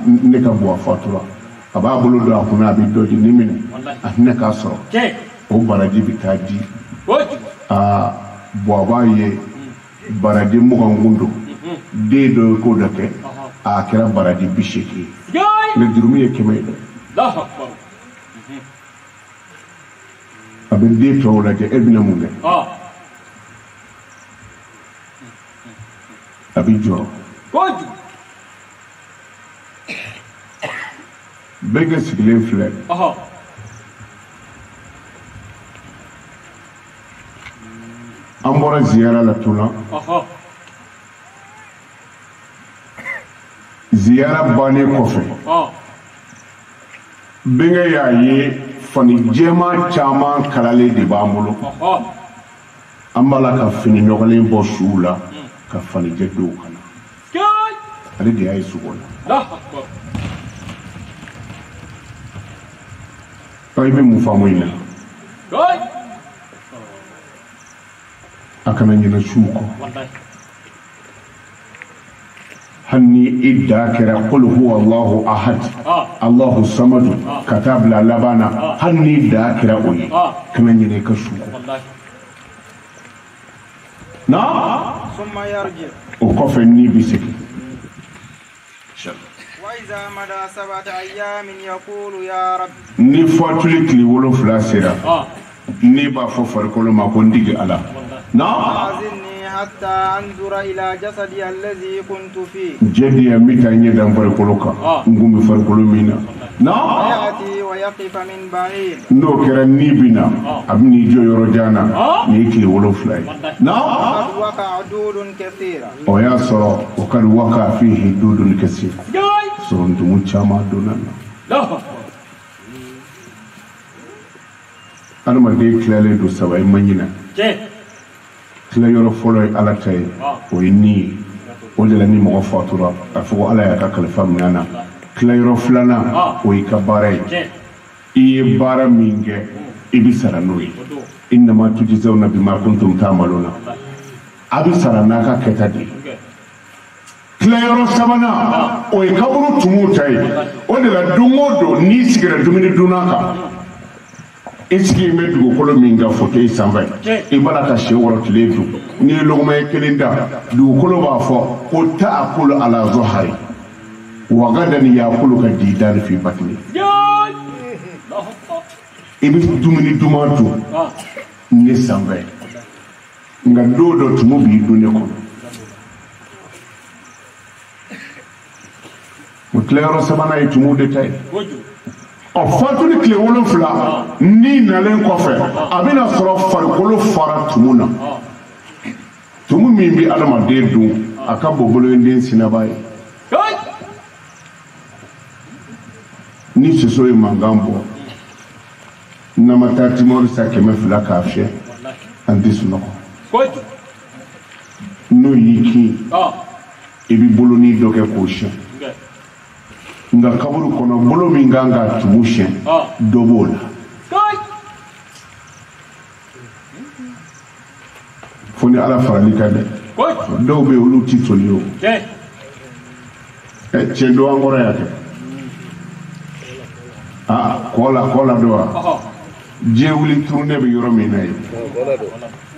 ne ka bɔ a fatura a b'a bolo don a kunna a bɛ dɔ di ni minɛ a hinɛ k'a sɔrɔ o baraji bɛ taa di baba ye baradi mugangundo de do ko dake a kira baradi bishiki le durumi ye kemay Allahu akbar abin de to la ke ebina munga abin jo god bega sigilen filɛ an bɔra ziyara la tun ziyara bannen kɔfɛ bɛnkɛ y'a ye fani jɛman caman kalalen de b'an bolo an b'a la ka fini nɔgɔlen bɔ suw la ka fanijɛ dɔw kana ale de y'a ye sugu la i bɛ mun faamu in na a kana ɲinɛ suw kɔ hali ni i da kɛra qul huwa allahu ahad allahu samadu ka taa bila laban na hali ni i da kɛra o ye kana ɲinɛ i ka suw kɔ na o kɔfɛ ni bɛ segin وإذا مدى 7 أيام يقول يا رب ni fatuli tile 7 sera ne b'a fɔ farikolo ma ko n digi ala na أعزني حتى أنظر إلى جسدي الذي كنت فيه jɛdi ya mi ta ɲɛ dan farikolo kan n kun bɛ farikolo min na ويأتي ويقف من بعيد n'o kɛra ni bɛ na a bɛ n'i jɔ yɔrɔ jan na ni ye tile 7 ye na قد وقع دود كثيرة o y'a sɔrɔ o ka di waka fihi dudun kasir sɔrɔ ntumu caman donna na adamaden tilalen don 7 i ma ɲinɛ tila yɔrɔ fɔlɔ ye ala ta ye o ye ni ye o de la ni mɔgɔ fatura a fɔ ko ala y'a ka kalifa minɛ na tila yɔrɔ 2nan o y'i ka baara ye i ye baara min kɛ i bɛ sara n'o ye innama tujzawna bima kuntum ta'maluna a bɛ sara n'a ka kɛta de ye tilayɔrɔ 3nan o ye kaburu tumuw ta ye o de la don o don n'i sigira dumuni dunna kan i sigi bɛ dugukolo min ka fauteuil sanfɛ i b'a la ka sɛ wɔrɔ tile dun n'i ye lɔgɔma ye 1 da dugukolo b'a fɔ ko ta'akulu ala zuhari wa gadan ya'kulu ka didan fi batni i bɛ dumuni duman dun ne sanfɛ nka don dɔ tumu b'i dun ne kɔnɔ o tilayɔrɔ 3nan ye tumuw de ta ye ɔ fatuli tile 7 ni nalen kɔfɛ a bɛna sɔrɔ farikolo fara tumu na tumu min bɛ adamaden dun a ka bɔ boloden sinaba ye ni soso ye mankan bɔ nama taa timɔri sa 200 k'a fiyɛ an tɛ sunɔgɔ n'o y'i kin i bɛ bolonin dɔ kɛ k'o siyɛn nka kaburu kɔnɔ bolo min kan ka tumu siyɛn dɔ b'o la fo ni ala farali ka dɛ dɔw bɛ yen olu ti toli o cɛ dɔ an kɔrɔ yan kɛ kɔ la dɔ wa diɲɛ wuli turunɛ bɛ yɔrɔ min na ye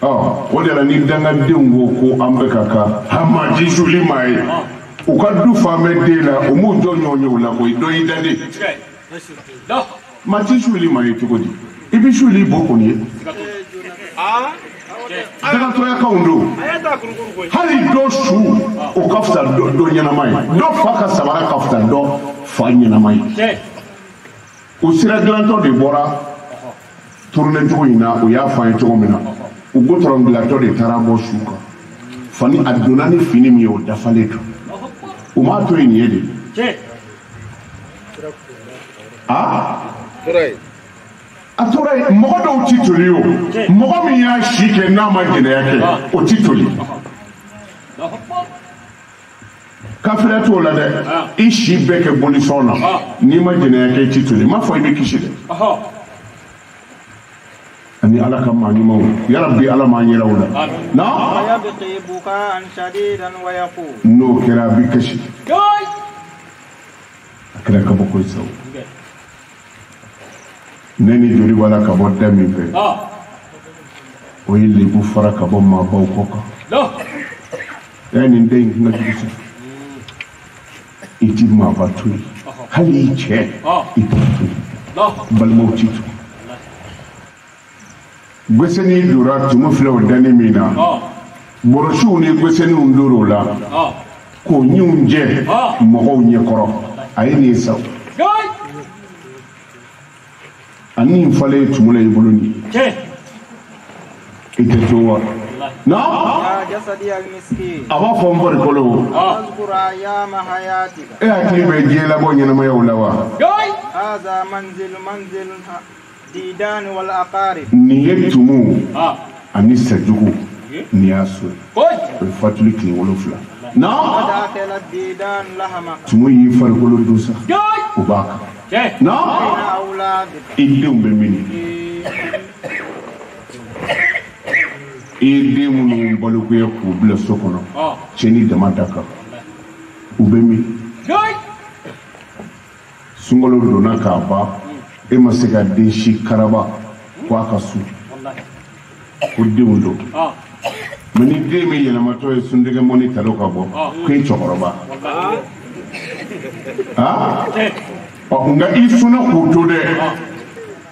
o de la ni dangadenw ko ko an bɛ ka ka hamaji suli maa ye u ka du fan bɛ den la o m'u jɔ ɲɔgɔn ye o la koyi dɔ y'i danden ma ti suli maa ye cogo di i bɛ suli bɔ kɔni ye dagatɔyakanw don hali dɔ su o ka fisa dɔ ɲɛnama ye dɔ fa ka sabara ka fisa dɔ fa ɲɛnama ye o sira dilantɔ de bɔra turunɛcogo in na o y'a fɔ an ye cogo min na u gotɔrɔn dilatɔ de taara bɔ su kan fani a donna ni fini min ye o dafalen don u m'a to yen nin ye de a tora yen mɔgɔ dɔw ti toli o mɔgɔ min y'a si kɛ n'a ma jɛnɛya kɛ o ti toli kafiriya t'o la dɛ i si bɛɛ kɛ bolisɔn na n'i ma jɛnɛya kɛ i ti toli m'a fɔ i bɛ kisi dɛ ani ala ka maa ɲumanw yarabi ala m'an yɛrɛ o la n'o kɛra a bɛ kasi a kɛra kabako ye sa ne ni joli b'a la ka bɔ da min fɛ o ye lebu fara ka bɔ maabaw kɔ kan nin den in ka jugu sa i ti maaba to yen hali i cɛ i t'a to yen balimaw t'i to gwɛsɛni dora tumu filɛ o dani min na bɔrɔsiw ni gwɛsɛniw dor'o la k'o ɲiw jɛ mɔgɔw ɲɛkɔrɔ a ye nin sa ani nin falen ye tumu la i bolo nin i tɛ to wa a b'a fɔ n farikolo e hakili bɛ diɲɛ labɔ ɲɛnamayaw la wa nin ye tumu ani sajugu nin y'a so ye o ye fatuli tile 7 tumu y'i farikolo don sa o b'a kan i denw bɛ mini i den minnu balokoya k'u bila so kɔnɔ cɛni dama da kan u bɛ min sunkalo donna k'a ban e ma se ka den si karaba ko a ka su ko denw don mɛ ni den min yɛlɛmatɔ ye sundɛgɛ mɔni talo ka bɔ ko e cɛkɔrɔba nka i sɔnna k'o to dɛ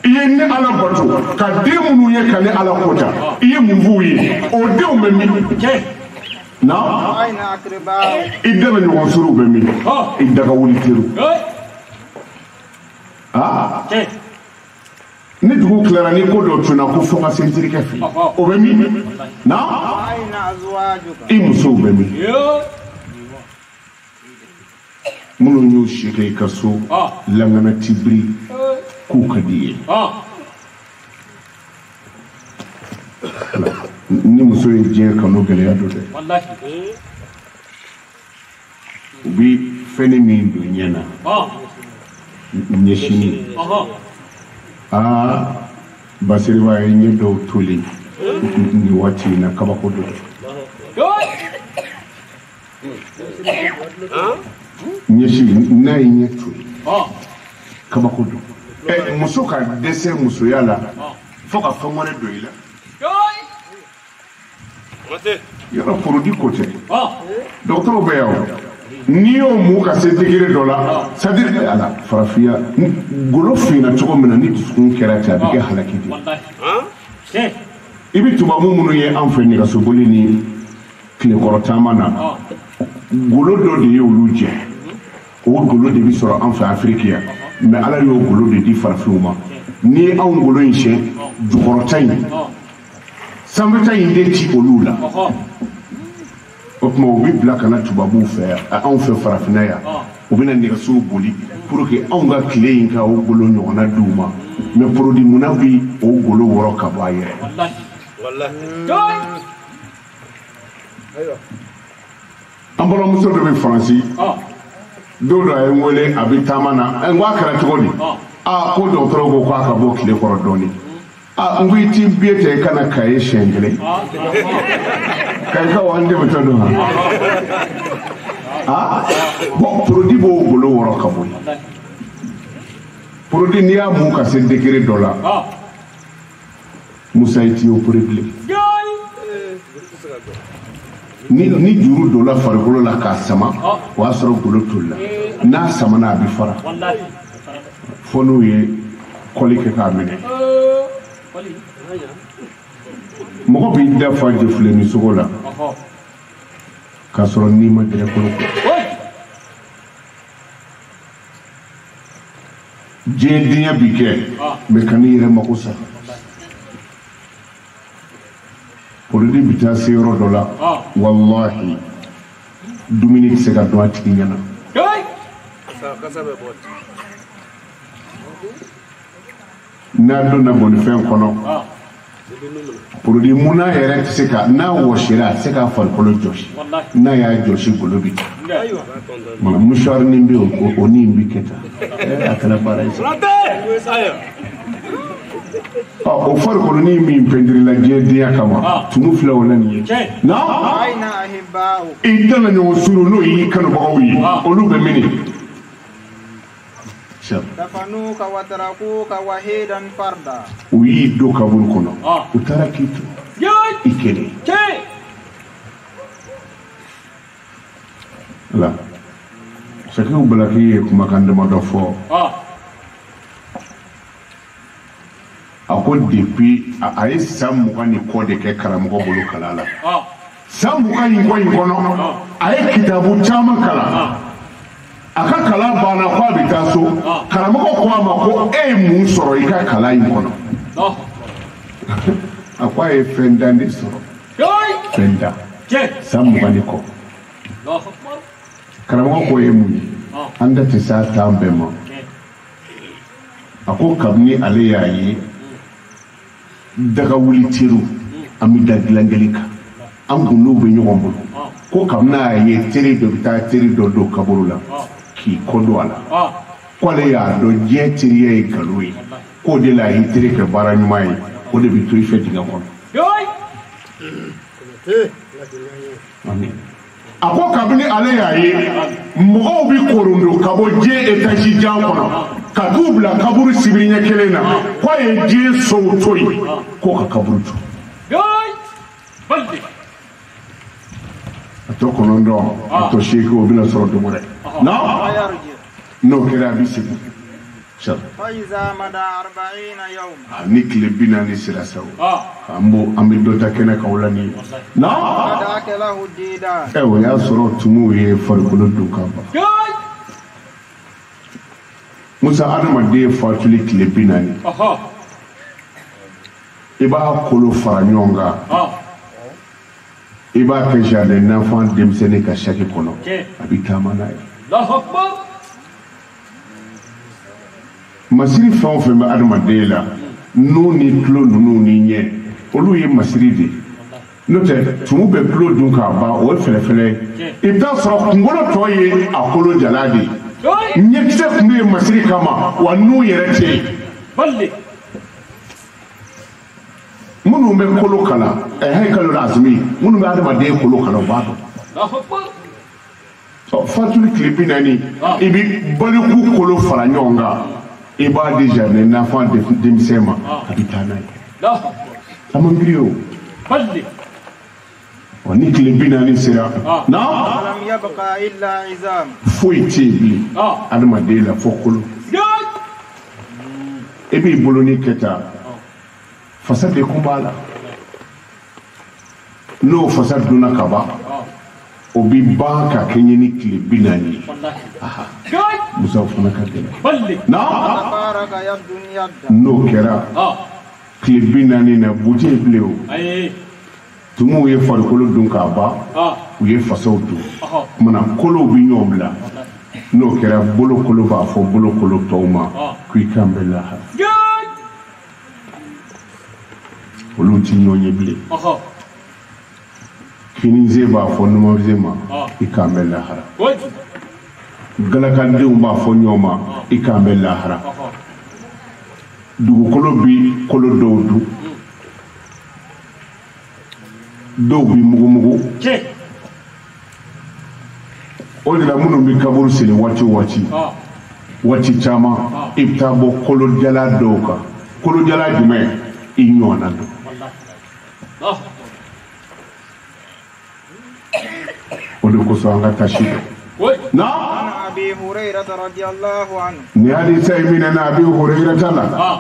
i ye ni ala bato ka den minnu ye ka ni ala kota i ye mun f'u ye o denw bɛ min i dɛmɛ ɲɔgɔn suruw bɛ min i daga wuli teriw ni dugu tilara ni ko dɔ tunna ko fo ka sentirikɛ fɛ o bɛ min i musow bɛ min minnu y'u si kɛ i ka so langana tibiri k'u ka di ye ni muso ye diɲɛ kanu gɛlɛya don dɛ u bi fɛn min don ɲɛ na ɲɛsini Basiriba ye ɲɛ dɔw tolen nin waati in na kabako don ɲɛsi n'a ye ɲɛ toli kabako don muso ka dɛsɛ musoya la fo ka fɛn wɛrɛ don i la yɔrɔ porodi ko tɛ dɔgɔtɔrɔw bɛ yan n'i y'o mun ka se degré dɔ la c'est à dire ala farafiya golo finna cogo min na ni dusukun kɛra ten a bɛ kɛ halaki de i bɛ tubabu minnu ye an fɛ nɛgɛsoboli ni tilekɔrɔ taama na golo dɔ de ye olu jɛ o golo de bɛ sɔrɔ an fɛ afiriki yan mais ala y'o golo de di farafinw ma n'i ye anw golo in siɲɛ jukɔrɔta in sanfɛta in de ci olu la o tuma u bɛ bila ka na tubabuw fɛ yan anw fɛ farafinna yan u bɛna nɛgɛsow boli pour que anw ka tile in ka o golo ɲɔgɔnna d'u ma mais produit munna bi o golo wɔrɔ ka bɔ a yɛrɛ an balimamuso dɔ bɛ faransi don dɔ a ye n wele a bɛ taama na n ko a kɛra cogo di ko dɔgɔtɔrɔ ko k'a ka bɔ tile kɔrɔ dɔɔnin n ko i t'i biye tɛ i kana kaye siɲɛ kelen kaye ka wa n dɛmɛ tɔ don bon produit b'o golo wɔrɔ ka bɔ yen produit n'i y'a mun ka se degré dɔ la Musa i t'i opéré bilen ni juru donna farikolo la k'a sama o y'a sɔrɔ golo tolila n'a samana a bɛ fara fo n'u ye kɔli kɛ k'a minɛ mɔgɔ b'i dafa jɛfileni sogo la k'a sɔrɔ n'i ma dɛgɛ kolo kɔ diɲɛ bi kɛ mɛ ka n'i yɛrɛ mago sa produit bi taa se yɔrɔ dɔ la wallahi dumuni tɛ se ka dɔn a tigi ɲɛna n'a donna bolifɛn kɔnɔ produit munna yɛrɛ tɛ se ka n'a wɔsira a tɛ se k'a farikolo jɔsi n'a y'a jɔsi golo bi taa mouchoir ni bɛ o ni bi kɛ tan a kɛra baara ye o farikolo ni min pɛndirila diɲɛdenya kama tumu filɛ o la nin ye i dana ɲɔgɔn suru n'o y'i kanubagaw ye olu bɛ mini u y'i don kaburu kɔnɔ u taara k'i to ikele la chacun balaki kuma kan dama dɔ fɔ a ko depuis a ye san 20 ni kɔ de kɛ karamɔgɔ bolo kalan la san 20 in kɔ in kɔnɔ a ye kitabu caman kalan a ka kalan banna ko a bɛ taa so karamɔgɔ ko a ma ko e ye mun sɔrɔ i ka kalan in kɔnɔ a ko a ye fɛn dan de sɔrɔ fɛn dan san 20 ni kɔ karamɔgɔ ko ye mun ye an da tɛ s'a tan bɛɛ ma a ko kabini ale y'a ye daga wuli teriw an bɛ da dilan kelen kan an gundow bɛ ɲɔgɔn bolo ko kabini a ye teri dɔ bɛ taa teri dɔ don kaburu la k'i kɔ don a la k'ale y'a dɔn diɲɛ teriya ye nkalon ye k'o de la a y'i teri kɛ baara ɲuman ye o de bɛ to i fɛ dingɛ kɔnɔ a ko kabini ale y'a ye mɔgɔw bɛ korondo ka bɔ diɲɛ etazi jan kɔnɔ ka t'u bila kaburu sibiri ɲɛ kelen na k'a ye diɲɛ sow to yen k'o ka kaburu to a tɔ 9 a tɔ 8 o bɛna sɔrɔ dogo dɛ n'o kɛra a bɛ segin ni tile 40 sera sa an bɛ dɔ ta kɛnɛ kan o la ni o y'a sɔrɔ tumuw ye farikolo dun ka ban musa adamaden fatuli tile 40 i b'a kolo fara ɲɔgɔn kan i b'a kɛ jardin d'enfant denmisɛnnin ka saki kɔnɔ a bɛ taama n'a ye masiri fɛn o fɛn bɛ adamaden la nu ni tulo ninnu ni ɲɛ olu ye masiri de n'o tɛ tumu bɛ tulo dun k'a ban o ye fɛlɛfɛlɛ ye i bɛ taa sɔrɔ kunkolo tɔ ye a kolo jala de ye ɲɛkisɛ kun bɛ masiri kama wa nu yɛrɛ tɛ yen minnu bɛ kolo kalan haikalo azumi minnu bɛ adamaden kolo kalan o b'a dɔn fatuli tile 40 i bɛ baliku kolo fara ɲɔgɔn kan i b'a di jardin d'enfant denmisɛn ma a bɛ taa n'a ye a ma miiri o wa ni tile 40 sera foyi tɛ yen bilen adamaden la fo kolo i b'i bolo ni kɛ tan fasa de kun b'a la n'o fasa donna ka ban o bi ban ka kɛɲɛ ni tile 40 ye musa fana ka gɛlɛn n'o kɛra tile 40 na bu tɛ bilen o tumuw ye farikolo dun k'a ban u ye fasaw dun kumana kolow bi ɲɔgɔn bila n'o kɛra bolokolo b'a fɔ bolokolo tɔw ma k'i kan bɛ lahara olu ti ɲɔgɔn ye bilen finize b'a fɔ numarize ma i kan bɛ lahara galakandenw b'a fɔ ɲɔgɔn ma i kan bɛ lahara dugukolo bi kolo dɔw dun dɔw bi mugumugu o de la minnu bi kaburu seli waati o waati caman i bɛ taa bɔ kolojala dɔw kan kolojala jumɛn i ɲɔgɔnna don o de kosɔn an ka taa si dɔn أبي هريرة رضي الله عنه نهادي سيمين أبي هريرة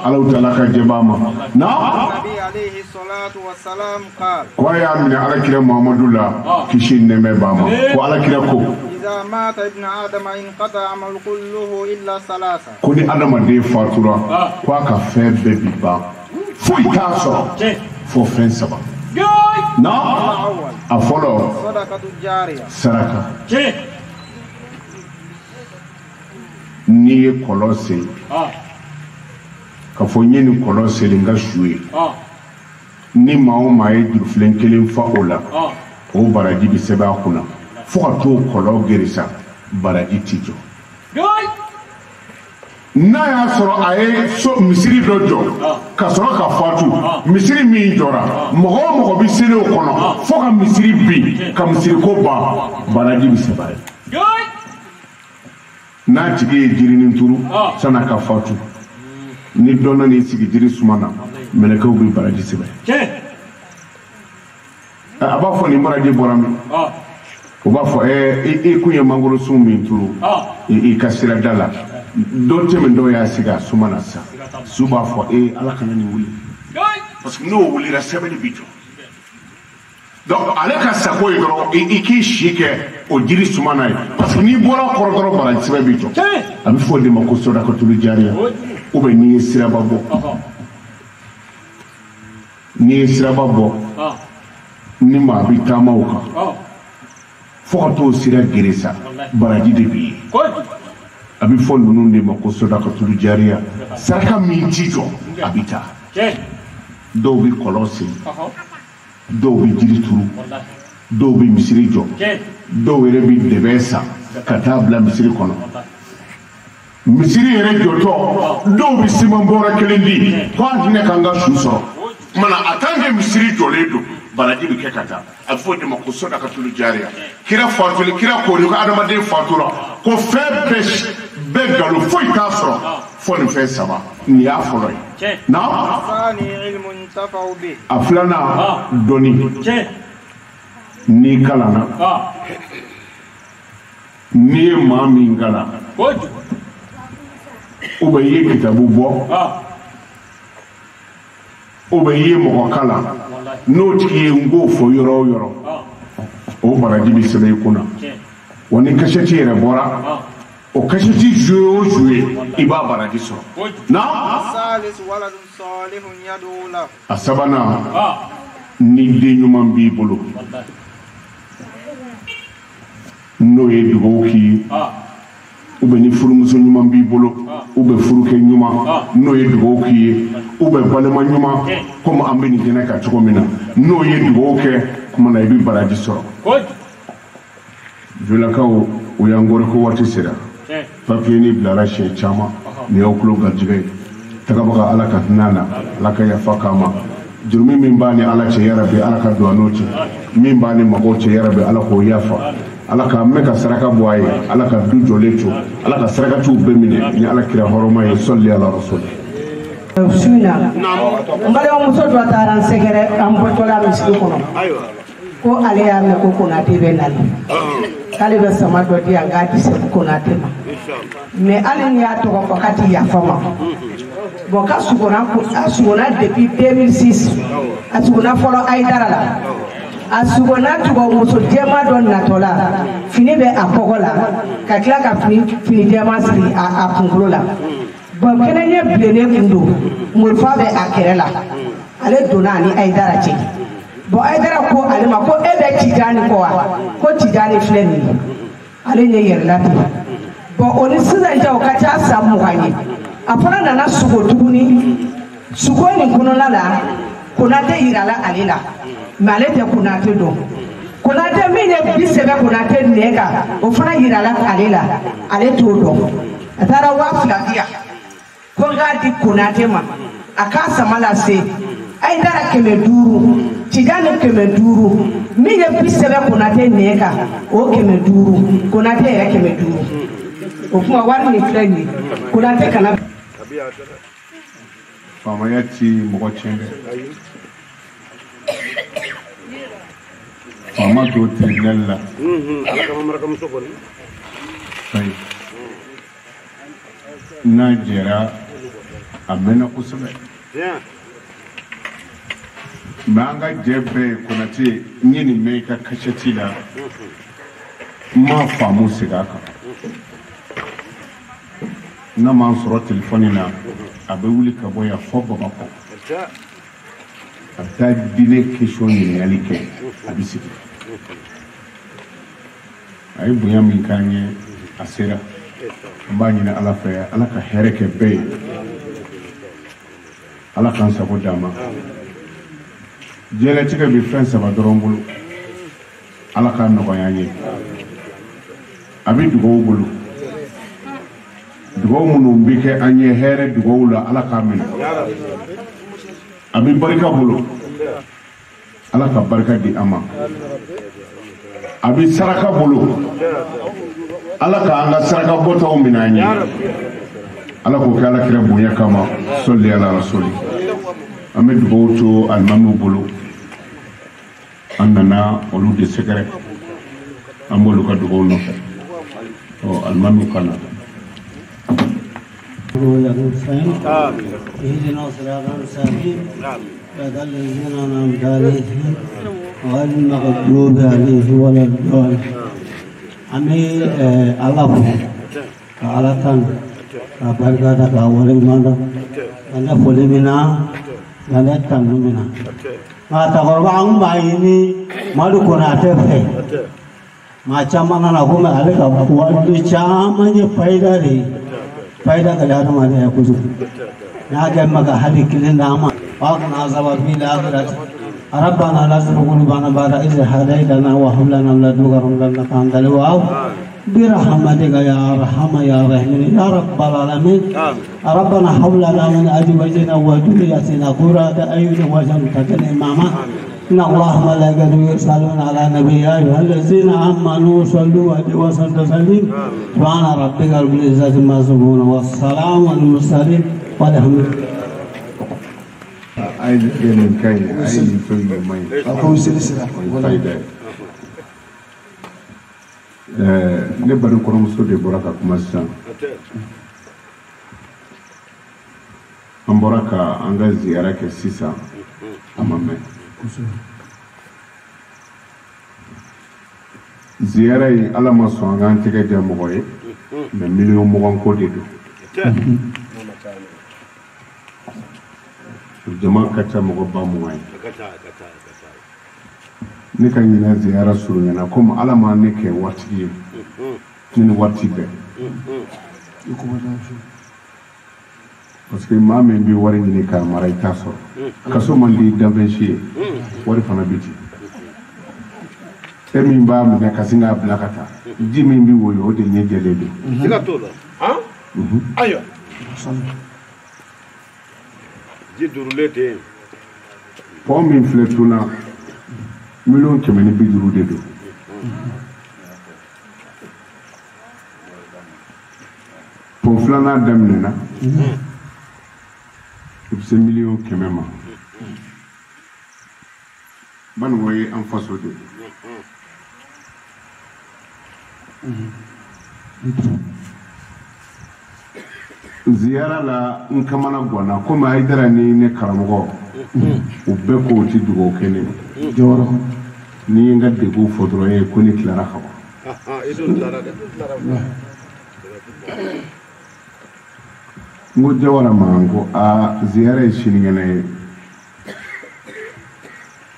على تلاك جباما النبي عليه الصلاة والسلام قال ويا من على كلا محمد الله كشين نمي باما وعلى كلا كو إذا مات ابن آدم انقطع عمل كله إلا ثلاثة كوني آدم دي فاتورا وكا فين بيبي با فوي تاسو فو فين سبا أفولو صدقة الجارية سرقة n'i ye kɔlɔn seli ka fɔ n ye nin kɔlɔn seli n ka su ye ni maa o maa ye jurufilen kelen fa o la o baraji bɛ sɛbɛn a kunna fo ka t'o kɔlɔn gerisa baraji ti jɔ n'a y'a sɔrɔ a ye misiri dɔ jɔ ka sɔrɔ ka fatu misiri min jɔra mɔgɔ o mɔgɔ bɛ seli o kɔnɔ fo ka misiri bin ka misiri ko ban baraji bɛ sɛbɛn a ye n'a tigi ye jirinin turu san'a ka fatu ni dɔ nana i sigi jiri suma na mɛlɛkɛw bɛ baraji sɛbɛn a b'a fɔ nin baraji bɔra min o b'a fɔ i kun ye mangoro sun min turu i ka sirada la dɔ tɛmɛ dɔw y'a sigi a suma na sa su b'a fɔ ala kana nin wuli parce que n'o wulira sɛbɛnni bi jɔ donc ale ka sago ye dɔrɔn i k'i si kɛ o jiri suma na ye parce que n'i bɔra kɔrɔ dɔrɔn baraji sɛbɛn bi jɔ a bɛ fɔ o de ma ko sɔdakatulu jariya ou bien n'i ye siraba bɔ n'i ye siraba bɔ ni maa bɛ taama o kan fo ka t'o sira gere sa baraji de b'i ye a bɛ fɔ ninnu de ma ko sɔdakatulu jariya saraka min ti jɔ a bɛ taa dɔw bɛ kɔlɔn sen dɔw bɛ jiri turu dɔw bɛ misiri jɔ dɔw yɛrɛ bɛ dɛbɛ san ka taa bila misiri kɔnɔ misiri yɛrɛ jɔtɔ dɔw bɛ siman bɔra kelen di ko an tɛna k'an ka su sɔrɔ mana a tant que misiri jɔlen don baraji bɛ kɛ ka taa a bɛ fɔ o de ma ko sɔdakatulu jariya kira fatuli kira kori ko adamaden fatura ko fɛn bɛɛ nkalon foyi t'a sɔrɔ fɔ nin fɛn saba nin y'a fɔlɔ ye na a filanan dɔnni n'i kalanna n'i ye maa min kalan ou bien i ye kitabu bɔ ou bien i ye mɔgɔ kalan n'o tigi ye n k'o fɔ yɔrɔ o yɔrɔ o baraji bɛ sɛbɛn i kunna wa ni kasɛti yɛrɛ bɔra o kasɛti joué o joué i b'a baraji sɔrɔ na a sabanan ni den ɲuman b'i bolo n'o ye dugawu k'i ye ou bien ni furumuso ɲuman b'i bolo ou bien furukɛ ɲuman n'o ye dugawu k'i ye ou bien balima ɲuman comme an bɛ nin kɛnɛ kan cogo min na n'o ye dugawu kɛ kuma na i bɛ baraji sɔrɔ jolakaw o y'an gɔri ko waati sera papiye ni bilara siɲɛ caman nin y'aw tulo garijɛgɛ ye tagabaga ala ka hinɛ na ala ka yafa k'a ma jurumi min b'a ni ala cɛ yarabi ala ka don a n'o cɛ min b'a ni mɔgɔw cɛ yarabi ala k'o yafa ala ka mɛn ka saraka bɔ a ye ala ka du jɔlen to ala ka sarakatiw bɛɛ minɛ ni ala kira hɔrɔma ye sɔli ala rasuli sunna n balimamuso dɔ taara n sɛgɛrɛ an bɔtɔla misiri kɔnɔ ko ale y'a mɛn ko konate bɛ nali k'ale bɛ sama dɔ di yan k'a di sɛbɛn konate ma mais hali ni y'a tɔgɔ fɔ k'a ti yafa ma bon ka sugonna depuis 2006 a sugonna fɔlɔ ayidara la a sugonna tubabumuso jɛma dɔ natɔ la fini bɛ a kɔkɔ la ka tila ka fini jɛma siri a kunkolo la bon kɛnɛɲɛ bilennen kun don morifa bɛ a kɛrɛ la ale donna ani ayidara cɛ bon ayidara ko ale ma ko e bɛ Tijani kɔ wa ko Tijani filɛ nin ye ale ɲɛ yɛrɛla ten bon o ni sisan cɛ o ka ca san 20 ye a fana nana sugo tuguni sugo nin kɔnɔna la konate yirala ale la mais ale tɛ konate dɔn konate min ye bi sɛbɛ konate nɛ kan o fana yirala ale la ale t'o dɔn a taara 2000 di yan ko n k'a di konate ma a k'a sama lase ayidara 500 Tijani 500 min ye bi sɛbɛ konate nɛ kan o 500 konate yɛrɛ 500 o kuma wari ni filɛ nin ye konate kana faamaya ti mɔgɔ tiɲɛ dɛ faama t'o tribunal la ayi n'a jɛra a mɛnna kosɛbɛ mais an ka jɛ bɛɛ konate n ye nin mɛn i ka kasɛti la n m'a faamu segin a kan n'a m'an sɔrɔ telefɔni na a bɛ wuli ka bɔ yan fɔ Bamakɔ a bɛ taa diinɛ question ɲininkali kɛ a bɛ sigi a ye bonya min k'an ye a sera an b'a ɲini ala fɛ ala ka hɛrɛ kɛ bɛɛ ye ala k'an sago d'a ma diɲɛlatigɛ bɛ fɛn saba dɔrɔn bolo ala k'a nɔgɔya an ye a bɛ dugawu bolo dugawu minnu bɛ kɛ an ye hɛrɛ dugawu la ala k'a minɛ a bɛ barika bolo ala ka barika di an ma a bɛ saraka bolo ala ka an ka saraka bɔtaw minɛ an ye ala k'o kɛ ala kira bonya kama sɔli ala rasuli an bɛ dugawu to alimamiw bolo an nana olu de sɛgɛrɛ an b'olu ka dugaw nɔfɛ alimami kana اهدنا صراط المستقيم صراط الذين انعمت عليهم غير المغضوب عليهم ولا الضالين امين الله على كان barkada ka wale manda anda fole mina anda tanu mina ma ta gorba ang maini madu kona tefe ma chama na ko ma ale ka wadu chama je faida ka da ma ne ku na ga maga hadi kilin da ma wa kana azaba bil akhirat ربنا لا تزغ قلوبنا بعد إذ هديتنا وهب لنا من لدنك رحمة إنك أنت الوهاب برحمتك يا أرحم يا رحيم يا رب العالمين ربنا هب لنا من أزواجنا وذرياتنا قرة أعين واجعلنا إماما إن الله وملائكته يصلون على النبي يا أيها الذين آمنوا صلوا عليه وسلموا تسليما سبحان ربك رب العزة عما يصفون والسلام على المرسلين والحمد لله ay yenen kay ay fay may ko silisira fayda ne bari ko muso de boraka kuma san an boraka an ga ziyara ke sisa amamme ziyara yi ala ma so an ga tege de mo ye mais million mo ko de do jama kata mɔgɔ ba mugan ye ne ka ɲinɛ ziyara surunyana comme ala ma ne kɛ waritigi ye ni waati bɛɛ parce que maa min bɛ wari ɲini k'a mara i t'a sɔrɔ kaso man di danfɛn si ye wari fana bɛ ten e min b'a minɛ ka sin k'a bila ka taa ji min bɛ woyo o de ɲɛ jɛlen don siga t'o la ayiwa ji durulen tɛ yen pɔn min filɛ tuna miliyɔn 150 de don pɔn filanan daminɛna i bɛ se miliyɔn 100 ma banikɔ ye an faso de ziyara la n kamana gwana komi Ayidara ni ne karamɔgɔ u bɛɛ ko ti dugawu kɛ ne jɔyɔrɔ ni ye n ka degun fɔ dɔrɔn ye ko ne tilara ka ban n ko Jawara ma n ko ziyara ye sinikɛnɛ ye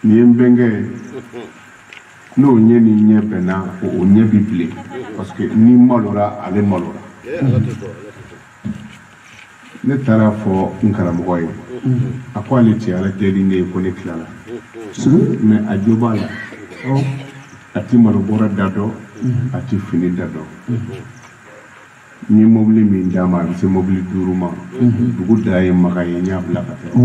nin ye n bɛnkɛ ye n'o ɲɛ ni ɲɛ bɛnna o ɲɛ bi bilen parce que ni malora ale malora ne taara fɔ n karamɔgɔ ye a ko ale cɛ ala deli ne ye ko ne tilala mais a jo b'a la a ti malobɔrɔ da dɔn a ti fini da dɔn n ye mobili min d'a ma a bɛ se mobili 5 ma dugu da ye maga ye n y'a bila ka taa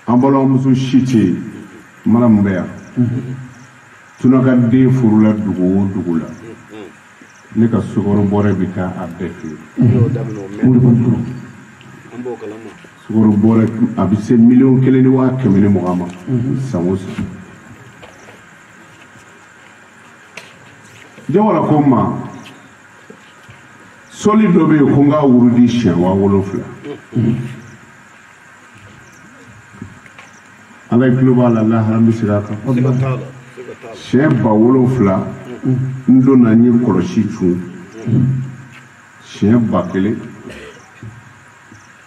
an balimamuso si tɛ yen mara min bɛ yan tunaka den furula dugu o dugu la ne ka sukaro bɔrɛ bɛ taa a bɛɛ feere sukaro bɔrɛ a bɛ se 1,120,000 ma san o san Jawara ko n ma sɔli dɔ bɛ yen ko n ka wurudi siɲɛ 7,000 ala ye tulo b'a la lahara n bɛ segin a kan siɲɛ 7,000 n donna n ye kɔlɔsi cun siɲɛ 1,000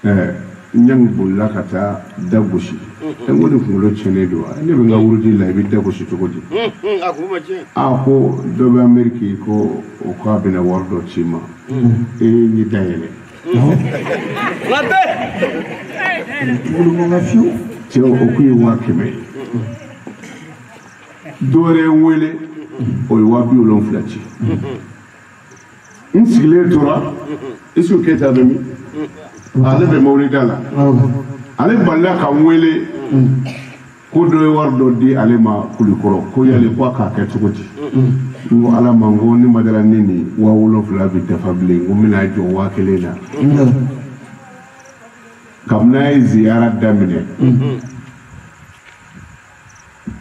n ɲangi bolila ka taa da gosi n ko nin kunkolo tiɲɛnen don wa ne bɛ n ka wurudi la i bɛ da gosi cogo di ko dɔ bɛ Ameriki ko o ko a bɛna wari dɔ ci ma e ye da yɛlɛ cɛ o kun ye 100,000 ye dɔ wɛrɛ ye n wele o ye 70,000 ci n sigilen tora Isu Keyita bɛ min ale bɛ mawulida la ale balila ka n wele ko dɔ ye wari dɔ di ale ma Kulikɔrɔ ko yali ko a k'a kɛ cogo di n ko ala ma n ko ni ma dara ne ni 7,000 bɛ dafa bilen n ko n bɛna jɔ 1,000 na kabna yi ziyara damine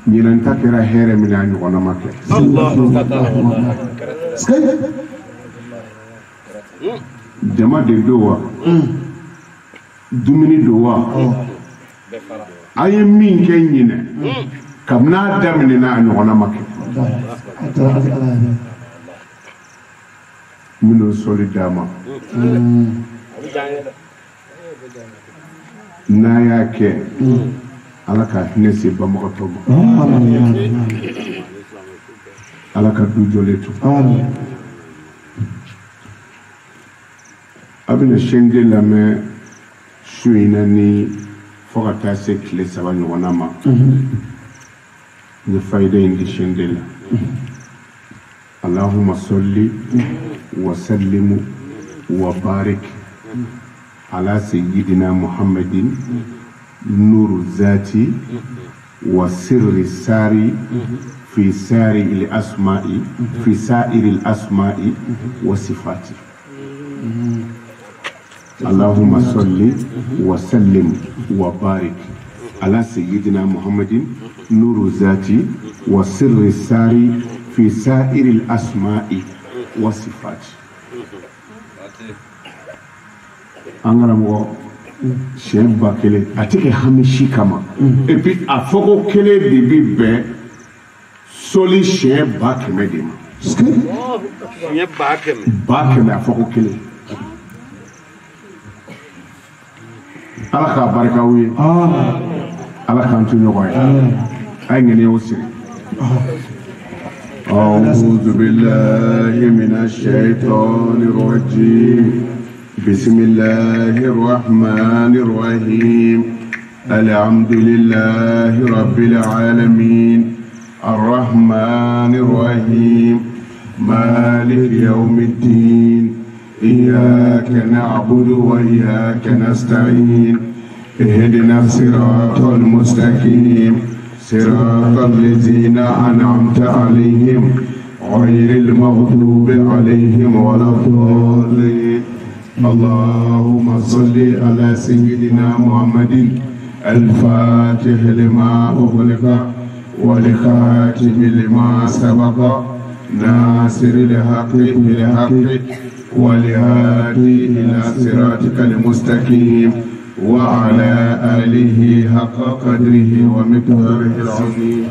ñinan takira here mina ñugona make jama de do wa dumuni do wa aye min ke ñine kabna damine na ñugona make mino solidama na ya ke ala ka hinɛ se banbagatɔ ma ala ka du jɔlen to a bɛna sɛnde lamɛn su in na ni fo ka taa se tile 3 ɲɔgɔnna ma n ye fayida in di sɛnde la allahumma salli wa sallimu wa barik ala sayyidina muhammadin نور الذات وسر الساري في ساري الأسماء في سائر الأسماء والصفات اللهم صل وسلم وبارك على سيدنا محمد نور الذات وسر الساري في سائر الأسماء والصفات أنغرام siyɛn ba kelen a tɛ kɛ hami si kama et puis a fɔ ko kelen de bi bɛn soli siyɛn 100 de ma siyɛn 100 a fɔ ko kelen ala k'a barikaw ye ala k'an to ɲɔgɔn ye a ye ŋɛniyaw siri أعوذ بالله من الشيطان الرجيم بسم الله الرحمن الرحيم الحمد لله رب العالمين الرحمن الرحيم مالك يوم الدين إياك نعبد وإياك نستعين اهدنا الصراط المستقيم صراط الذين أنعمت عليهم غير المغضوب عليهم ولا الضالين اللهم صل على سيدنا محمد الفاتح لما أغلق والخاتم لما سبق ناصر الحق بالحق والهادي إلى صراطك المستقيم وعلى آله حق قدره ومقداره العظيم